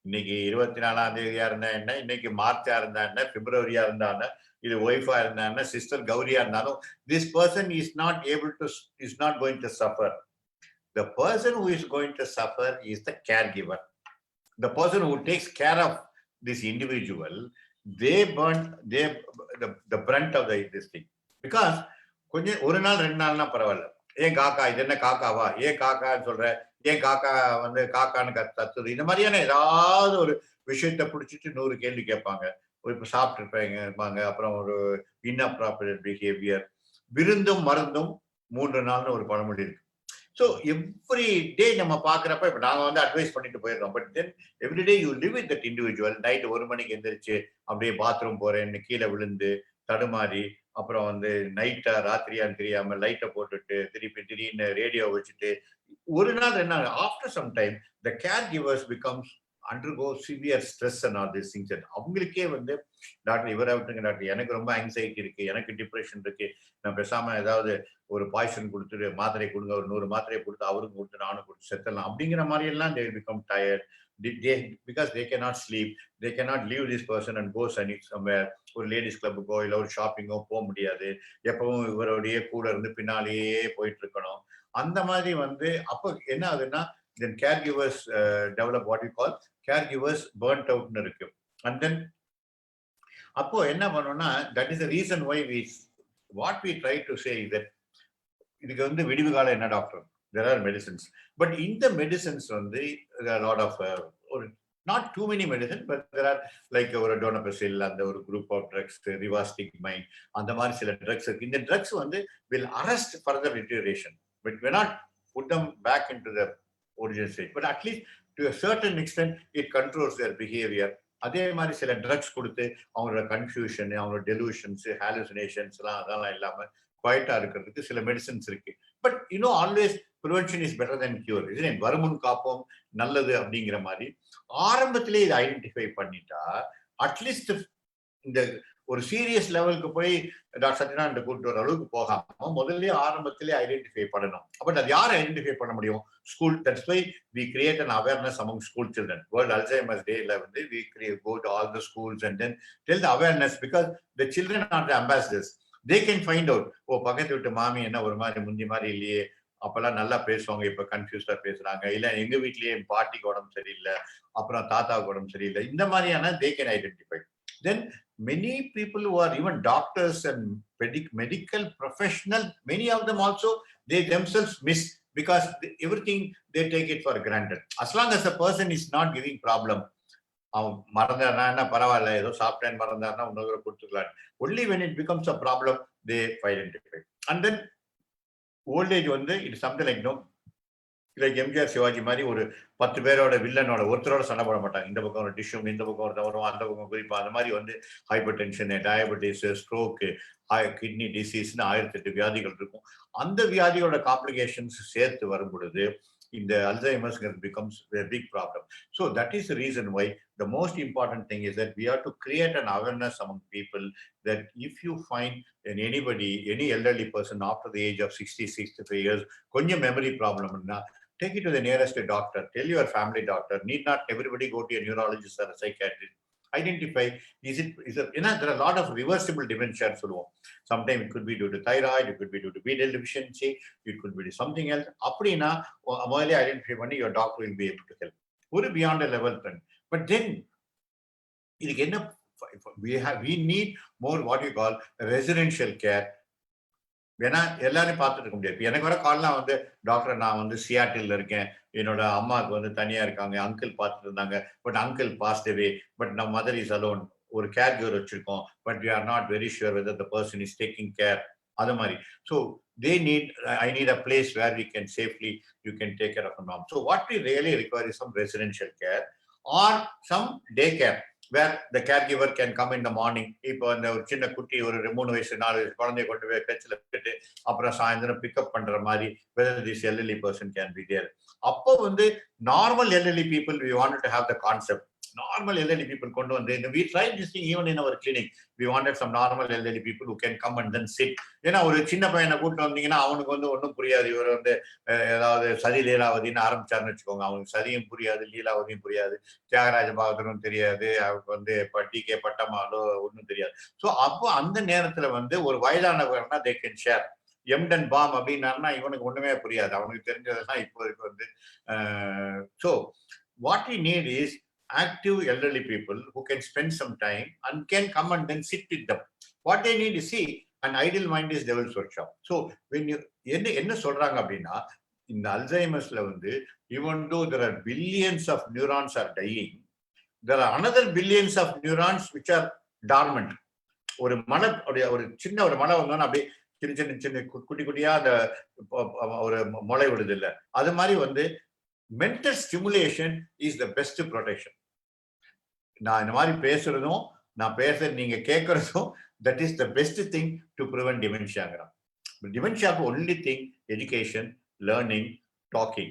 இன்னைக்கு 24ஆம் தேதியா இருந்தா என்ன, இன்னைக்கு மார்ச்சா இருந்தா என்ன, பிப்ரவரியா இருந்தா என்ன, இது ஒய்ஃபா இருந்தா என்ன, சிஸ்டர் கௌரியா இருந்தாலும் this person is not going to suffer. The person who is going to suffer is the caregiver. The person who takes care of this individual, they burn the brunt of this thing. Because கொஞ்சம் ஒரு நாள் 2 நாள்னா பரவாயில்ல, ஏன் காக்கா இது என்ன காக்காவா, ஏன் காக்கான்னு சொல்ற, ஏன் காக்கா வந்து காக்கான்னு கத்துது, இந்த மாதிரியான ஏதாவது ஒரு விஷயத்த பிடிச்சிட்டு 100 கேள்வி கேட்பாங்க. இப்ப சாப்பிட்டு இருப்பாங்க, அப்புறம் ஒரு இன்அப்ராப்ரியேட் பிஹேவியர், விருந்தும் மருந்தும் 3 நாள்னு ஒரு பழமொழி இருக்கு. ஸோ எவ்ரி டே நம்ம பாக்குறப்ப இப்ப நாங்க வந்து அட்வைஸ் பண்ணிட்டு போயிடுறோம், but then every day you live with that individual. Night 1 மணிக்கு எந்திரிச்சு அப்படியே பாத்ரூம் போறேன்னு கீழே விழுந்து தடுமாறி, அப்புறம் வந்து நைட்டா ராத்திரியான்னு தெரியாம லைட்டை போட்டுட்டு திடீர்னு ரேடியோ வச்சுட்டு ஒரு நாள் 2 நாள், after some time the caregivers becomes undergo severe stress and all these things. அவங்களுக்கே வந்து டாக்டர் இவரை விட்டுருங்க டாக்டர், எனக்கு ரொம்ப ஆங்ஸைட்டி இருக்கு, எனக்கு டிப்ரெஷன் இருக்கு, நான் பேசாம ஏதாவது ஒரு பாய்சன் கொடுத்துட்டு மாத்திரை கொடுங்க, ஒரு 100 மாத்திரையை கொடுத்து அவருக்கு கொடுத்து நானும் கொடுத்து செத்தலாம் அப்படிங்கிற மாதிரி எல்லாம் they will become tired. Because they cannot sleep, they cannot leave this person and go somewhere. ஒரு லேடிஸ் கிளப்புக்கோ இல்லை ஒரு ஷாப்பிங்கோ போக முடியாது, எப்பவும் இவருடைய கூட இருந்து பின்னாலேயே போயிட்டு இருக்கணும். அந்த மாதிரி வந்து அப்போ என்ன ஆகுதுன்னா then caregivers develop what we call caregivers burnt out னு இருக்கு. And then அப்போ என்ன பண்ணோம்னா that is the reason why what we try to say is that இதுக்கு வந்து விடிவு காலம் என்ன doctor, there are medicines, but இந்த medicines வந்து there are a lot of or not too many medicines, but there are like ஒரு donepezil அந்த ஒரு group of drugs, rivastigmine அந்த மாதிரி சில drugs இருக்கு. இந்த drugs வந்து will arrest further deterioration, but we not put them back into the original stage, but at least to a certain extent it controls their behavior. அதே மாதிரி சில drugs கொடுத்து அவங்களோட கன்ஃபியூஷன், அவங்களோட டெலூஷன்ஸ், ஹாலுசினேஷன்ஸ் எல்லாம் அதெல்லாம் இல்லாம குவைட்டா இருக்கிறதுக்கு சில மெடிசன்ஸ் இருக்கு. But always prevention is better then cure. இது வருமுன் காப்போம் நல்லது அப்படிங்கிற மாதிரி ஆரம்பத்திலே இதை ஐடென்டிஃபை பண்ணிட்டா அட்லீஸ்ட் இந்த ஒரு சீரியஸ் லெவலுக்கு போய் டாக்டர் சத்யநாதன் கூப்பிட்டு வர அளவுக்கு போகாம முதல்ல ஆரம்பத்திலே ஐடென்டிஃபை பண்ணணும். பட் அது யாரை ஐடென்டிஃபை பண்ண முடியும்? School. That's why we create an awareness among school children. World Alzheimer's Day ல வந்து we go to all the schools and then tell the awareness, because the children are the ambassadors. They can find out, ஓ பக்கத்து விட்டு மாமி என்ன ஒரு மாதிரி முந்தி மாதிரி இல்லையே, அப்பெல்லாம் நல்லா பேசுவாங்க, இப்ப கன்ஃபியூஸ்டா பேசுறாங்க, இல்ல எங்க வீட்லயே பாட்டிக்கு உடம்பு சரியில்லை, அப்புறம் தாத்தாவுக்கு உடம்பு சரியில்லை, இந்த மாதிரியான they can identify. Then many people who are even doctors and medical professional, many of them also they themselves miss, because everything they take it for granted. As long as the person is not giving problem, அவன் மறந்தாருனா என்ன பரவாயில்ல, ஏதோ சாப்பிட்டேன் மறந்தாருன்னா இன்னொரு கொடுத்துக்கலாம். Only when it becomes a problem they identify. And then old age வந்து it is something like like MGR Sivaji மாதிரி ஒரு 10 பேரோட வில்லனோட ஒருத்தரோட சண்டை போட மாட்டாங்க. இந்த பக்கம் ஒரு டிஷ்யூம், இந்த பக்கம் ஒருத்தன் வரும், அந்த பக்கம் குறிப்பா அந்த மாதிரி வந்து hypertension, diabetes, stroke, kidney டிசீஸ்னு 1008 வியாதிகள் இருக்கும். அந்த வியாதியோட காம்ப்ளிகேஷன்ஸ் சேர்த்து வரும் பொழுது இந்த Alzheimer's becomes a big problem. So that is the reason why the most important thing is that we have to create an awareness among people that if you find anybody, any elderly person after the age of 60-65 years konjam memory problem na, take it to the nearest doctor, tell your family doctor. Need not everybody go to a neurologist or a psychiatrist. Identify, is it there are a lot of reversible dementia. Sometimes it could be due to thyroid, it could be due to B deficiency, it could be something else. Appadina முதல்ல identify பண்ணி your doctor will be able to help. ஒரு beyond a level trend. But then இதுக்கு என்ன, we need more what you call residential care. ஏன்னா எல்லாரும் பார்த்துட்டு இருக்க முடியாது. எனக்கு வர கால்லாம் வந்து டாக்டர் நான் வந்து சியாட்டில் இருக்கேன், என்னோட அம்மாவுக்கு வந்து தனியா இருக்காங்க, அங்கிள் பார்த்துட்டு இருந்தாங்க, but uncle passed away, but நம்ம மதர் இஸ் அலோன், ஒரு கேர் கிவர் வச்சிருக்கோம், but we are not very sure whether the person is taking care. அது மாதிரி. So I need a place where we can safely, you can take care of a mom. So what we really require is some residential care or some day care where the caregiver can come in the morning. இப்போ அந்த ஒரு சின்ன குட்டி ஒரு 3 வயசு 4 வயசு குழந்தைய கொண்டு போய் கட்சியில் விட்டுட்டு அப்புறம் சாயந்தரம் பிக்கப் பண்ற மாதிரி whether this elderly person can be there. அப்போ வந்து normal elderly people, we wanted to have the concept. Normal elderly people kondu vande, we tried this thing even in our clinic. We wanted some normal elderly people who can come and then sit. ஏன்னா ஒரு சின்ன பையனை கூட்டு வந்தீங்கன்னா அவனுக்கு வந்து ஒன்றும் புரியாது. இவர் வந்து ஏதாவது சதி லீலாவதின்னு ஆரம்பிச்சாருன்னு வச்சுக்கோங்க, அவனுக்கு சதியும் புரியாது, லீலாவதியும் புரியாது, தியாகராஜ பாகவதரும் தெரியாது, அவருக்கு வந்து டி.கே. பட்டம்மாளோ ஒன்றும் தெரியாது. ஸோ அப்போ அந்த நேரத்துல வந்து ஒரு வயதானவர்னா they can share. Emden bomb அப்படின்னாருன்னா இவனுக்கு ஒண்ணுமே புரியாது, அவனுக்கு தெரிஞ்சதெல்லாம் இப்போ இருக்கு வந்து. So what we need is active elderly people who can spend some time and can come and then sit with them. What they need is, see, an idle mind is devil's workshop. So when you என்ன சொல்றாங்க அப்படின்னா, இந்த அல்சைமர்ஸ்ல வந்து even though there are billions of neurons are dying, there are another billions of neurons which are dormant. ஒரு மலை, ஒரு சின்ன ஒரு மலை வந்தோன்னா அப்படியே சின்ன சின்ன சின்ன குட்டி குட்டியா அந்த ஒரு முளை விடுது இல்லை, அது மாதிரி வந்து mental stimulation is the best protection. நான் இந்த மாதிரி பேசுறதும் நான் பேசுறது நீங்க கேட்கறதும் that is the best thing to prevent dementia. Dementia only thing education, learning, talking.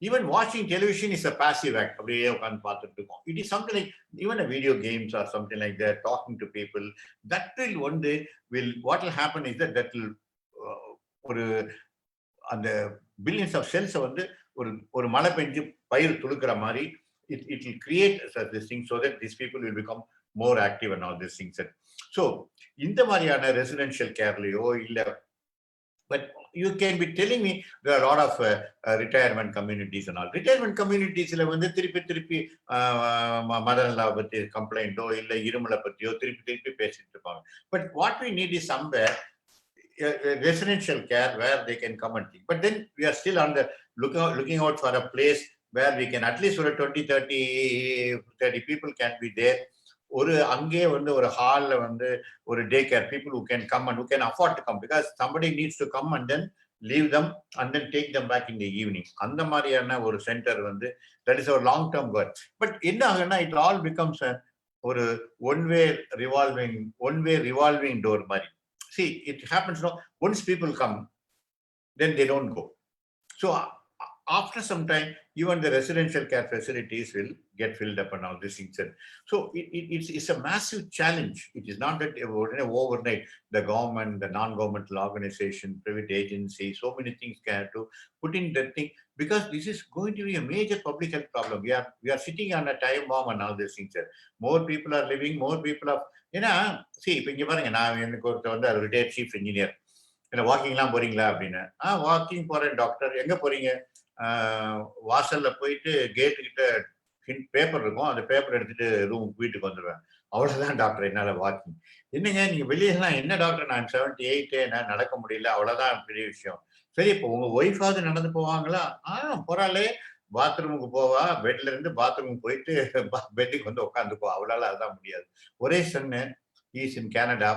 Even watching television is a passive act. It is something like even a video games or something like that, talking to people. That will one day what will happen is that will ஒரு அந்த billions of cells வந்து ஒரு மழை பெஞ்சு பயிர் துளுக்குற மாதிரி it will create this thing so that these people will become more active and all these things. So இந்த மாதிரியான residential கேர்லயோ இல்ல, but you can be telling me there are a lot of retirement communities and all. Retirement communities வந்து திருப்பி மதநல பத்தி கம்ப்ளைண்டோ இல்ல இருமலை பத்தியோ திருப்பி பேசிட்டு இருப்பாங்க. But what we need is somewhere residential care where they can come and think. But then we are still on the looking out for a place where we can at least 20-30 people can be there. ஒரு அங்கே வந்து ஒரு ஹால்ல வந்து ஒரு day care people who can come and who can afford to come, because somebody needs to come and then leave them and then take them back in the evening. அந்த மாதிரியான ஒரு சென்டர் வந்து that is our long term goal. But என்ன ஆகுனா it all becomes ஒரு one way revolving door மாதிரி. See, it happens now, once people come, then they don't go. So after some time, even the residential care facilities will get filled up and all these things. So it's a massive challenge. It is not that overnight the government, the non-governmental organization, private agency, so many things can have to put in that thing, because this is going to be a major public health problem. We are sitting on a time bomb and all these things. More people are living, more people are, see, இப்போ இங்க பாருங்க, நான் எனக்கு ஒருத்தர் வந்து retired chief engineer, என்ன வாக்கிங்லாம் போறீங்களா அப்படின்னு, வாக்கிங் போறேன் டாக்டர், எங்க போறீங்க, வாசல்ல போயிட்டு கேட்டு கிட்ட பேப்பர் இருக்கும், அந்த பேப்பர் எடுத்துட்டு வீட்டுக்கு வந்துடுவேன், அவ்வளவுதான் டாக்டர் என்னால வாக்கிங். என்னங்க நீங்க வெளியெல்லாம், என்ன டாக்டர் நான் 78 நான் நடக்க முடியல, அவ்வளவுதான் பெரிய விஷயம். சரி, இப்போ உங்க ஒய்ஃபாவது நடந்து போவாங்களா? போறாளே, பாத்ரூமுக்கு போவா, பெட்ல இருந்து பாத்ரூமுக்கு போயிட்டு பெட்டுக்கு வந்து உட்காந்துப்போ, அவளால அதுதான் முடியாது. ஒரே சொன்ன ஈஸ் இன் கனடா,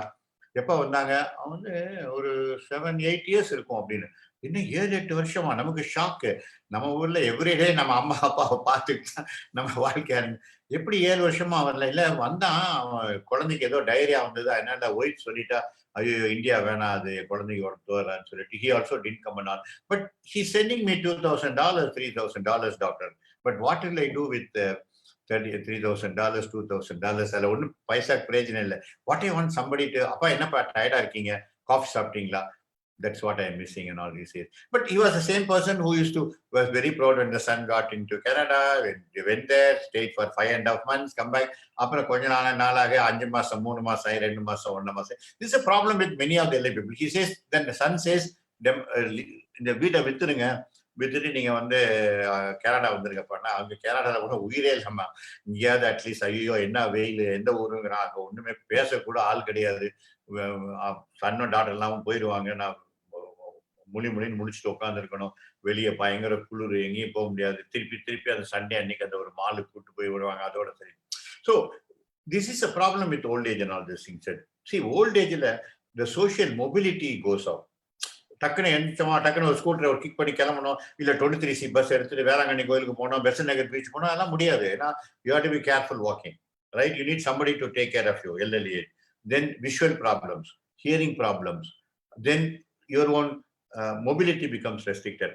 எப்ப வந்தாங்க, அவன் வந்து ஒரு 7-8 இயர்ஸ் இருக்கும் அப்படின்னு. இன்னும் 7-8 வருஷமா? நமக்கு ஷாக்கு. நம்ம ஊர்ல எவ்ரிடே நம்ம அம்மா அப்பாவை பார்த்துட்டு நம்ம வாழ்க்கை எப்படி 7 வருஷமா வரல? இல்ல வந்தான், குழந்தைக்கு ஏதோ டைரியா வந்தது, அதனால ஒய்ஃப் சொல்லிட்டா, ஐயோ இந்தியா வேணாம், அது குழந்தைக்கு வரலான்னு சொல்லிட்டு he also didn't come and all. But he's sending me $2,000, $3,000 doctor. But what will I do with $3,000, $2,000? அதுல ஒன்றும் பைசாக்கு பிரயோஜனம் இல்லை. What I want somebody to, அப்பா என்னப்பா டயர்டா இருக்கீங்க, காஃபி சாப்பிட்டீங்களா? That's what I'm missing in all these years. But he was the same person who was very proud when the son got into Canada, when they went there, stayed for 5.5 months, come back. அப்புறம் கொஞ்ச நாளாக 5 மாசம் 3 மாசம் 2 மாசம் 1 மாசம். This is a problem with many of the elderly people. He says, then the son says, இந்த வீட்டை வித்துட்டு நீங்க வந்து கனடா வந்துருங்கப்பான்னா, அவங்க கனடால கூட உயிரே இல்லாம இங்கேயாவது அட்லீஸ்ட், ஐயோ என்ன வெயில், எந்த ஊருங்கிறா, அங்க ஒண்ணுமே பேசக்கூட ஆள் கிடையாது, சன்னும் டாக்டர் எல்லாம் போயிடுவாங்க, நான் மொழின்னு முடிச்சுட்டு உட்காந்துருக்கணும், வெளியே பயங்கர குளிர், எங்கேயும் போக முடியாது, திருப்பி அந்த சண்டே அன்னைக்கு அந்த ஒரு மாலுக்கு கூட்டு போய் விடுவாங்க, அதோட சரி. So this is a problem with old age and all this things. See, old ஏஜ்ல the social mobility goes off. டக்குன்னு எந்திரிச்சோமா, டக்குன்னு ஒரு ஸ்கூட்டரை ஒரு கிக் பண்ணி கிளம்பணும், இல்ல 23C பஸ் எடுத்துட்டு வேளாங்கண்ணி கோயிலுக்கு போனோம், பெசன்ட் நகர் பீச் போனோம், அதெல்லாம் முடியாது. ஏன்னா you have to be careful walking, right? You need somebody to take care of you, elderly age. Then visual problems, hearing problems, then your own mobility becomes restricted.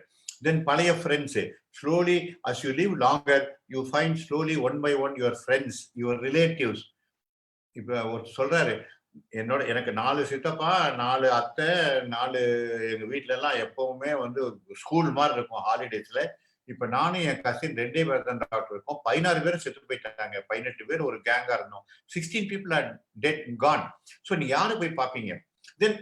Then பழைய friends, slowly as you live longer, you find slowly one by one your friends, your relatives. இப்ப ஒரு சொல்றாரு, எனக்கு 4 சித்தப்பா, 4 அத்தை, 4 எங்க வீட்டுல எல்லாம் எப்பவுமே வந்து ஸ்கூல் மாதிரி இருக்கும் ஹாலிடேஸ்ல. இப்ப நானும் என் கசின் 2 பேர் தான் டாக்டர் இருக்கோம், 16 பேரும் செத்து போயிட்டாங்க, 18 பேர் ஒரு கேங்கா இருந்தோம், 16 people are dead gone. So நீ யாரு போய் பாப்பீங்க? Then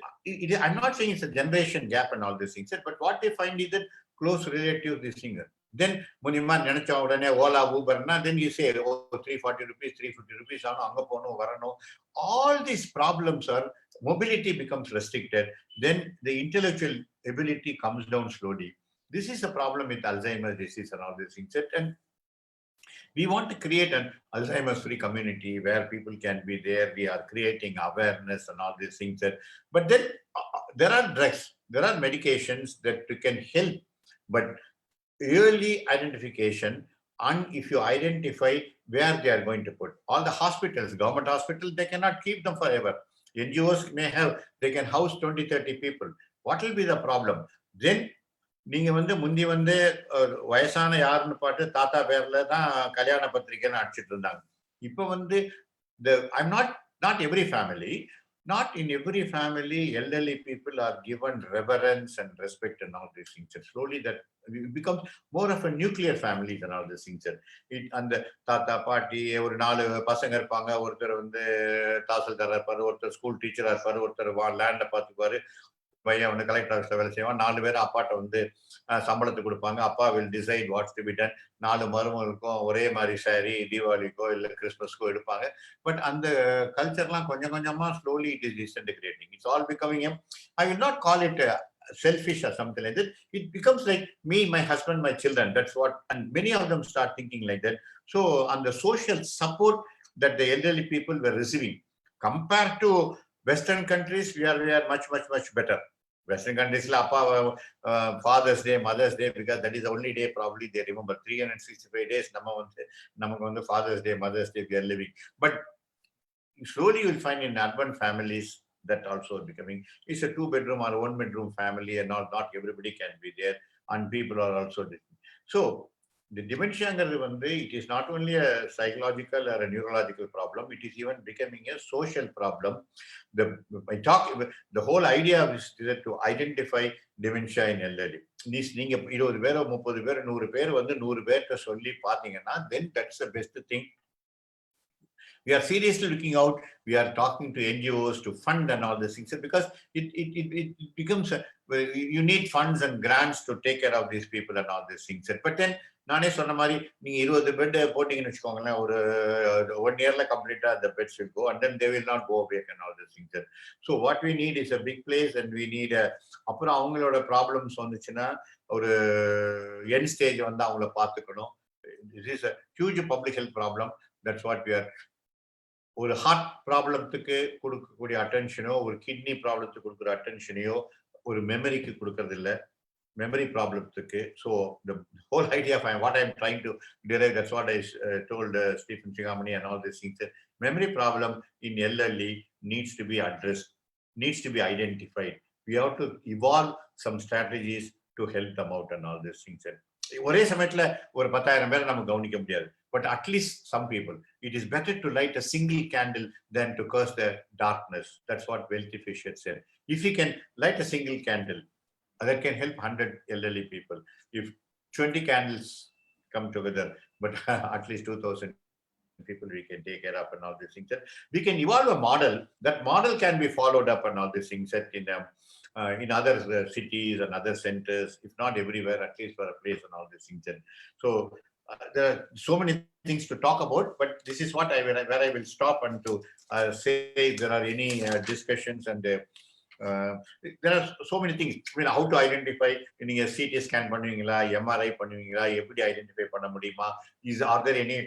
I'm not saying it's a generation gap and all these things, but what they find is that close relatives, this thing. Then முனிமா நினைச்ச உடனே Ola ஊபர்னா, then you say, oh, 340 rupees 350 rupees ஆனும், அங்க போகணும் வரணும். All these problems are, mobility becomes restricted, then the intellectual ability comes down slowly. This is a problem with Alzheimer's disease and all these things. And we want to create an Alzheimer's free community where people can be there. We are creating awareness and all these things. But then there are drugs, there are medications that can help, but early identification, and if you identify where they are going to put. All the hospitals, government hospitals, they cannot keep them forever. NGOs may have, they can house 20-30 people. What will be the problem? Then நீங்க முந்தி வயசான யாருன்னு பாட்டு தாத்தா பேர்ல தான் கல்யாண பத்திரிக்கைன்னு அடிச்சிட்டு இருந்தாங்க. இப்ப I'm not every family. Not in every family, elderly people are given reverence and respect and all these things. And slowly that it becomes more of a nuclear family and all these things. And the tata party, ஒரு 4 பசங்க இருப்பாங்க, ஒருத்தர் தாசில்தாரா இருப்பாரு, ஒருத்தர் school டீச்சரா இருப்பாரு, ஒருத்தர் லேண்ட பாத்துக்குவாரு, பையன் கலெக்டர் ஆஃபீஸ்ல வேலை செய்வான், 4 பேர் அப்பாட்ட சம்பளத்தை கொடுப்பாங்க. அப்பா will decide what's to be done. 4 மருமகளுக்கும் ஒரே மாதிரி சாரி தீபாவளிக்கோ இல்ல கிறிஸ்மஸ்க்கோ எடுப்பாங்க. பட் அந்த கல்ச்சர்லாம் கொஞ்சம் கொஞ்சமா slowly it is disintegrating. It's all becoming I will not call it selfish or something like that. It becomes like me, my husband, my children. That's what, and many of them start thinking like that. So on the social support that the elderly people were receiving compared to Western countries, we are much better. Western countries, Father's Day, Mother's Day, because that is the only day probably they remember. 365 days, Father's Day, Mother's Day, we are living. But slowly you will find in urban families that also becoming, it's a 2-bedroom or 1-bedroom family, and not everybody can be there, and people are also different. So the dementia, it is not only a psychological or a neurological problem, it is even becoming a social problem. The whole idea is to identify dementia in elderly. நீங்க 20 பேரோ 30 பேர் 100 பேர் 100 பேர்ட்ட சொல்லி பாத்தீங்கன்னா, then that's the best thing. We are seriously looking out. We are talking to NGOs to fund and all these things, because it becomes you need funds and grants to take care of these people and all these things. But then நானே சொன்ன மாதிரி நீங்க 20 bed போட்டீங்கன்னு வச்சுக்கோங்களேன், ஒரு 1 yearல கம்ப்ளீட்டா the beds will go, and then they will not go away and all these things. So what we need is a big place, and we need அப்புறம் அவங்களோட problems வந்துச்சுன்னா ஒரு எண்ட் ஸ்டேஜ் அவங்கள பார்த்துக்கணும். This is a huge public health problem. That's what we are. ஒரு heart ப்ராப்ளத்துக்கு கொடுக்கக்கூடிய அட்டென்ஷனோ, ஒரு kidney ப்ராப்ளத்துக்கு கொடுக்குற அட்டென்ஷனையோ ஒரு மெமரிக்கு கொடுக்கறது இல்லை, memory problemத்துக்கு. So the whole idea of what I'm trying to derive, that's what I told Stephen Chigamani and all these things. Memory problem in elderly needs to be addressed, needs to be identified. We have to evolve some strategies to help them out and all these things. ஒரே சமயத்துல ஒரு 10,000 பேரை நம்ம கவனிக்க முடியாது, but at least some people. It is better to light a single candle than to curse the darkness. That's what Wealthy Fisher said. If you can light a single candle, that can help 100 elderly people. If 20 candles come together, but at least 2,000 people we can take care of and all these things. We can evolve a model. That model can be followed up and all these things in other cities and other centers, if not everywhere, at least for a place and all these things. So there are so many things to talk about, but this is what where I will stop and to say if there are any discussions. And there are so many things. I mean, how to identify, நீங்க CT scan பண்ணுவீங்களா, MRI பண்ணுவீங்களா, எப்படி identify பண்ண முடியுமா, are there any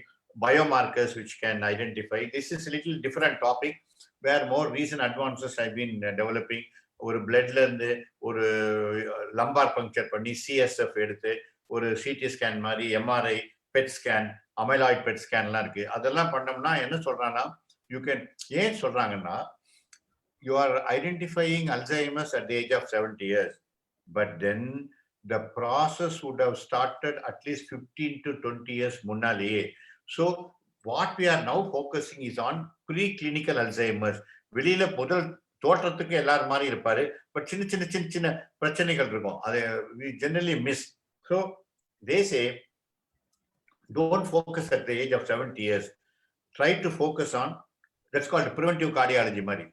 biomarkers which can identify? This is a little different topic where more recent advances have been developing. ஒரு பிளட்ல இருந்து ஒரு lumbar puncture பண்ணி CSF எடுத்து ஒரு CT ஸ்கேன் மாதிரி, MRI, பெட் ஸ்கேன், அமைலாய்ட் பெட் ஸ்கேன்லாம் இருக்கு. அதெல்லாம் பண்ணோம்னா என்ன சொல்றாங்கன்னா, யூ கேன், ஏன் சொல்றாங்கன்னா, you are identifying Alzheimer's at the age of 70 years, but then the process would have started at least 15 to 20 years முன்னாலேயே. So what we are now focusing is on preclinical Alzheimer's. வெளியில முதல் தோற்றத்துக்கு எல்லாரும் மாதிரி இருப்பாரு, but சின்ன பிரச்சனைகள் இருக்கும், அதை we generally miss. So they say don't focus at the age of 70 years. Try to focus on, that's called preventive cardiology மாதிரி.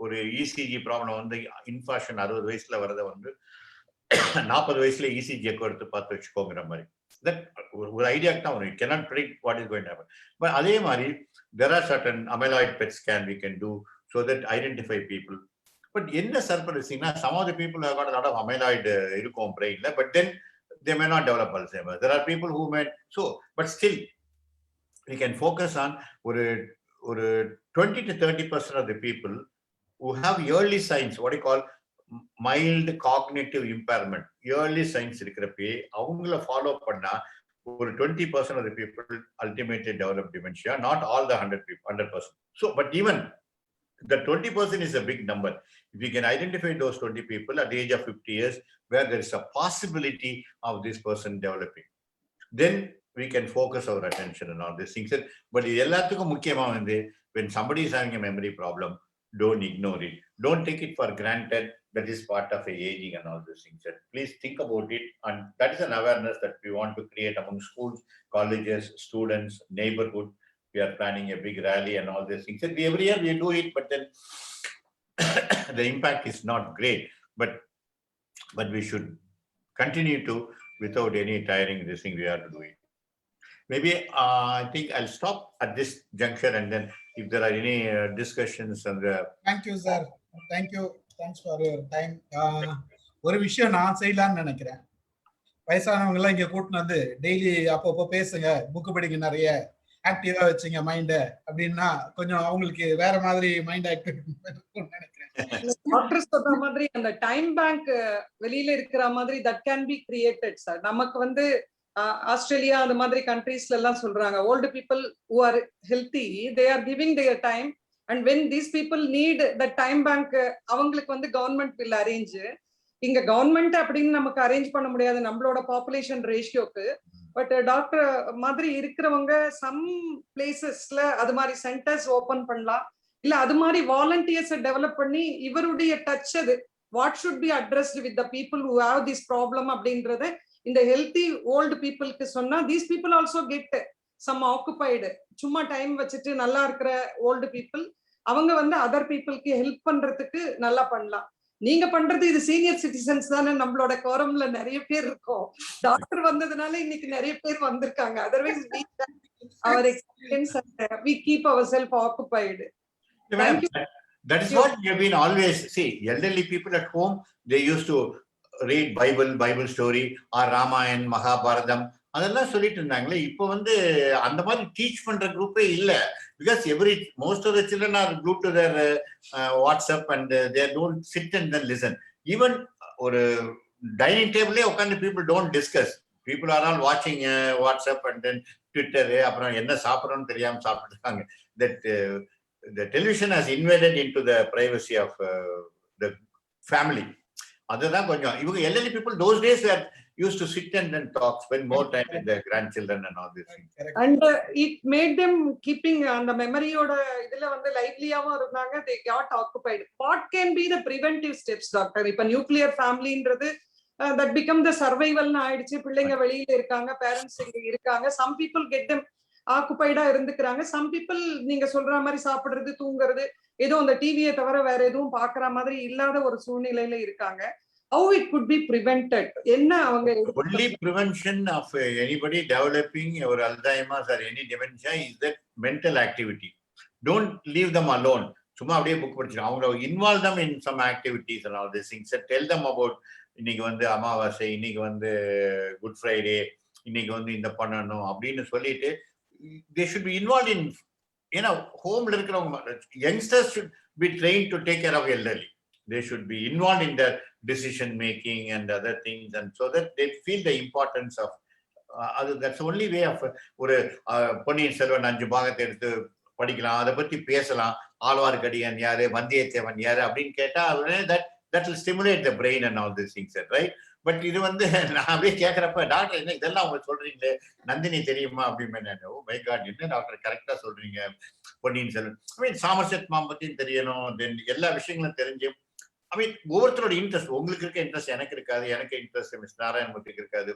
ஒரு இசிஜி ப்ராப்ளம் இன்ஃபாஷன் 60 வயசுல வரத 40 வயசுல இசிஜி எடுத்து பார்த்து வச்சுக்கோங்கிற மாதிரி. ஒரு ஐடியாக்கு தான் வரும். You cannot predict what is going to happen. But அதே மாதிரி there are certain amyloid PET scan we can do so that identify people. But என்ன சர்ப்ரைசிங்னா, some of the people have got a lot of amyloid இருக்கும் brainல, but then they may not develop Alzheimer's. There are people who may, so but still we can focus on ஒரு 20 to 30% of the people who have early signs, what you call mild cognitive impairment, early signs இருக்கிறப்பே அவங்கள follow பண்ணா ஒரு 20% of the people ultimately develop dementia, not all the 100%. So but even The 20% is a big number. If we can identify those 20 people at the age of 50 years where there is a possibility of this person developing, then we can focus our attention on all these things. But when somebody is having a memory problem, don't ignore it. Don't take it for granted. That is part of aging and all these things. Please think about it. And that is an awareness that we want to create among schools, colleges, students, neighborhood. We are planning a big rally and all these things. Every year we do it, but then the impact is not great. But we should continue to, without any tiring this thing, we have to do it. Maybe I think I'll stop at this juncture, and then if there are any discussions and Thank you, sir. Thank you. Thanks for your time. ஒரு விஷயம் நான் செய்யலாம்னு நினைக்கிறேன். வயசானவங்க எல்லாம் இங்க கூட்டினு வந்து டெய்லி அப்பப்போ பேசுங்க, புக்கு படிங்க, நிறைய ஆக்டிவா வச்சுங்க மைண்ட அப்படின்னா கொஞ்சம் அவங்களுக்கு வேற மாதிரி மைண்ட் ஆக்டிவிட்டி நினைக்கிறேன். டாக்டர் சொன்ன மாதிரி அந்த டைம் பேங்க் வெளியில இருக்கிற மாதிரி that can be created sir. நமக்கு வந்து ஆஸ்திரேலியா அந்த மாதிரி கண்ட்ரீஸ்ல எல்லாம் சொல்றாங்க, old people who are healthy they are giving their time, and when these people need the time bank அவங்களுக்கு வந்து கவர்மெண்ட் will arrange. இங்க கவர்மெண்ட் அப்படின்னு நமக்கு அரேஞ்ச் பண்ண முடியாது நம்மளோட பாப்புலேஷன் ரேஷியோக்கு. பட் டாக்டர் மாதிரி இருக்கிறவங்க சம் பிளேசஸ்ல அது மாதிரி சென்டர்ஸ் ஓபன் பண்ணலாம், இல்ல அது மாதிரி வாலண்டியர்ஸ் டெவலப் பண்ணி இவருடைய டச் அது what should be addressed with the people who have this problem அப்படின்றத இந்த ஹெல்த்தி ஓல்டு பீப்புளுக்கு சொன்னா these people also get some occupied. சும்மா டைம் வச்சுட்டு நல்லா இருக்கிற ஓல்டு பீப்புள் அவங்க வந்து அதர் பீப்புளுக்கு ஹெல்ப் பண்றதுக்கு நல்லா பண்ணலாம். நீங்க பண்றது இது சீனியர் சிட்டிசன்ஸ் தானே, நம்மளோட கோரம்ல நிறைய பேர் இருக்கோம். டாக்டர் வந்ததுனால இன்னைக்கு நிறைய பேர் வந்திருக்காங்க. Otherwise our experience and we keep ourselves occupied. Thank you. That is what we have been always see. Elderly people at home, they used to read Bible story or Ramayana, Mahabharatam. அதெல்லாம் சொல்லிட்டு இருந்தாங்களே. இப்போ வந்து அந்த மாதிரி teach பண்ற குரூப்பே இல்ல. Because most of the children are glued to their WhatsApp and they don't sit and then listen. Even ஒரு dining table உட்கார்ந்து people don't discuss. People are all watching WhatsApp and then Twitter. அப்புறம் என்ன சாப்பிடணும்னு தெரியாம சாப்பிட்டுருக்காங்க. That the television has invaded into the privacy of the family. அதுதான் கொஞ்சம் இவங்க elderly people those days were used to sit and then talk, spend more time with their grandchildren and all this thing. And it made them keeping அந்த மெமரியோட இதுல வந்து லைவ்லியாவும் இருந்தாங்க. they got occupied. What can be the preventive steps doctor? இப்ப nuclear ஃபேமிலின்றது that become the survival னு ஆயிடுச்சு. பிள்ளைங்க வெளியில இருக்காங்க, பேரண்ட்ஸ் இங்க இருக்காங்க. some people get them ஆக்குபைடா இருந்துக்கிறாங்க. some people நீங்க சொல்ற மாதிரி சாப்பிடுறது, தூங்குறது, ஏதோ அந்த டிவியை தவிர வேற எதுவும் பாக்குற மாதிரி இல்லாத ஒரு சூழ்நிலையில இருக்காங்க. How it could be prevented? என்ன அவங்க only prevention of anybody developing or Alzheimer's or any dementia is that mental activity. Don't leave them alone. சும்மா அப்படியே புக் படிச்சு அவங்க involve them in some activities and all these things. Tell them about இன்னைக்கு வந்து அமாவாசை, இன்னைக்கு வந்து good Friday, இன்னைக்கு வந்து இந்த பண்ணணும் அப்படின்னு சொல்லிட்டு they should be involved in, you know, ஹோம்ல இருக்கிறவங்க youngsters should be trained to take care of elderly. They should be involved in their decision making and other things, and so that they feel the importance of that's the only way of ஒரு பொன்னியின் செல்வன் 5 பாகத்தை எடுத்து படிக்கலாம், அதை பத்தி பேசலாம். ஆழ்வார்க்கடியான் யாரு, வந்தியத்தேவன் யாரு அப்படின்னு கேட்டா that will stimulate the brain and all these things, right? But இது வந்து நான் அப்படியே கேட்கறப்ப டாக்டர் என்ன இதெல்லாம் அவங்க சொல்றீங்களே, நந்தினி தெரியுமா அப்படின்னு. ஓ மை காட், என்ன டாக்டர் கரெக்டா சொல்றீங்க. பொன்னியின் செல்வன் சாமர்செட் மாம்பத்தியும் தெரியணும், தென் எல்லா விஷயங்களும் தெரிஞ்சு ஒவ்வொருத்தரோட இன்ட்ரெஸ்ட், உங்களுக்கு இருக்க இன்ட்ரெஸ்ட் எனக்கு இருக்காது, எனக்கு இன்ட்ரெஸ்ட் மிஸ் நாராயணமூர்த்திக்கு இருக்காது,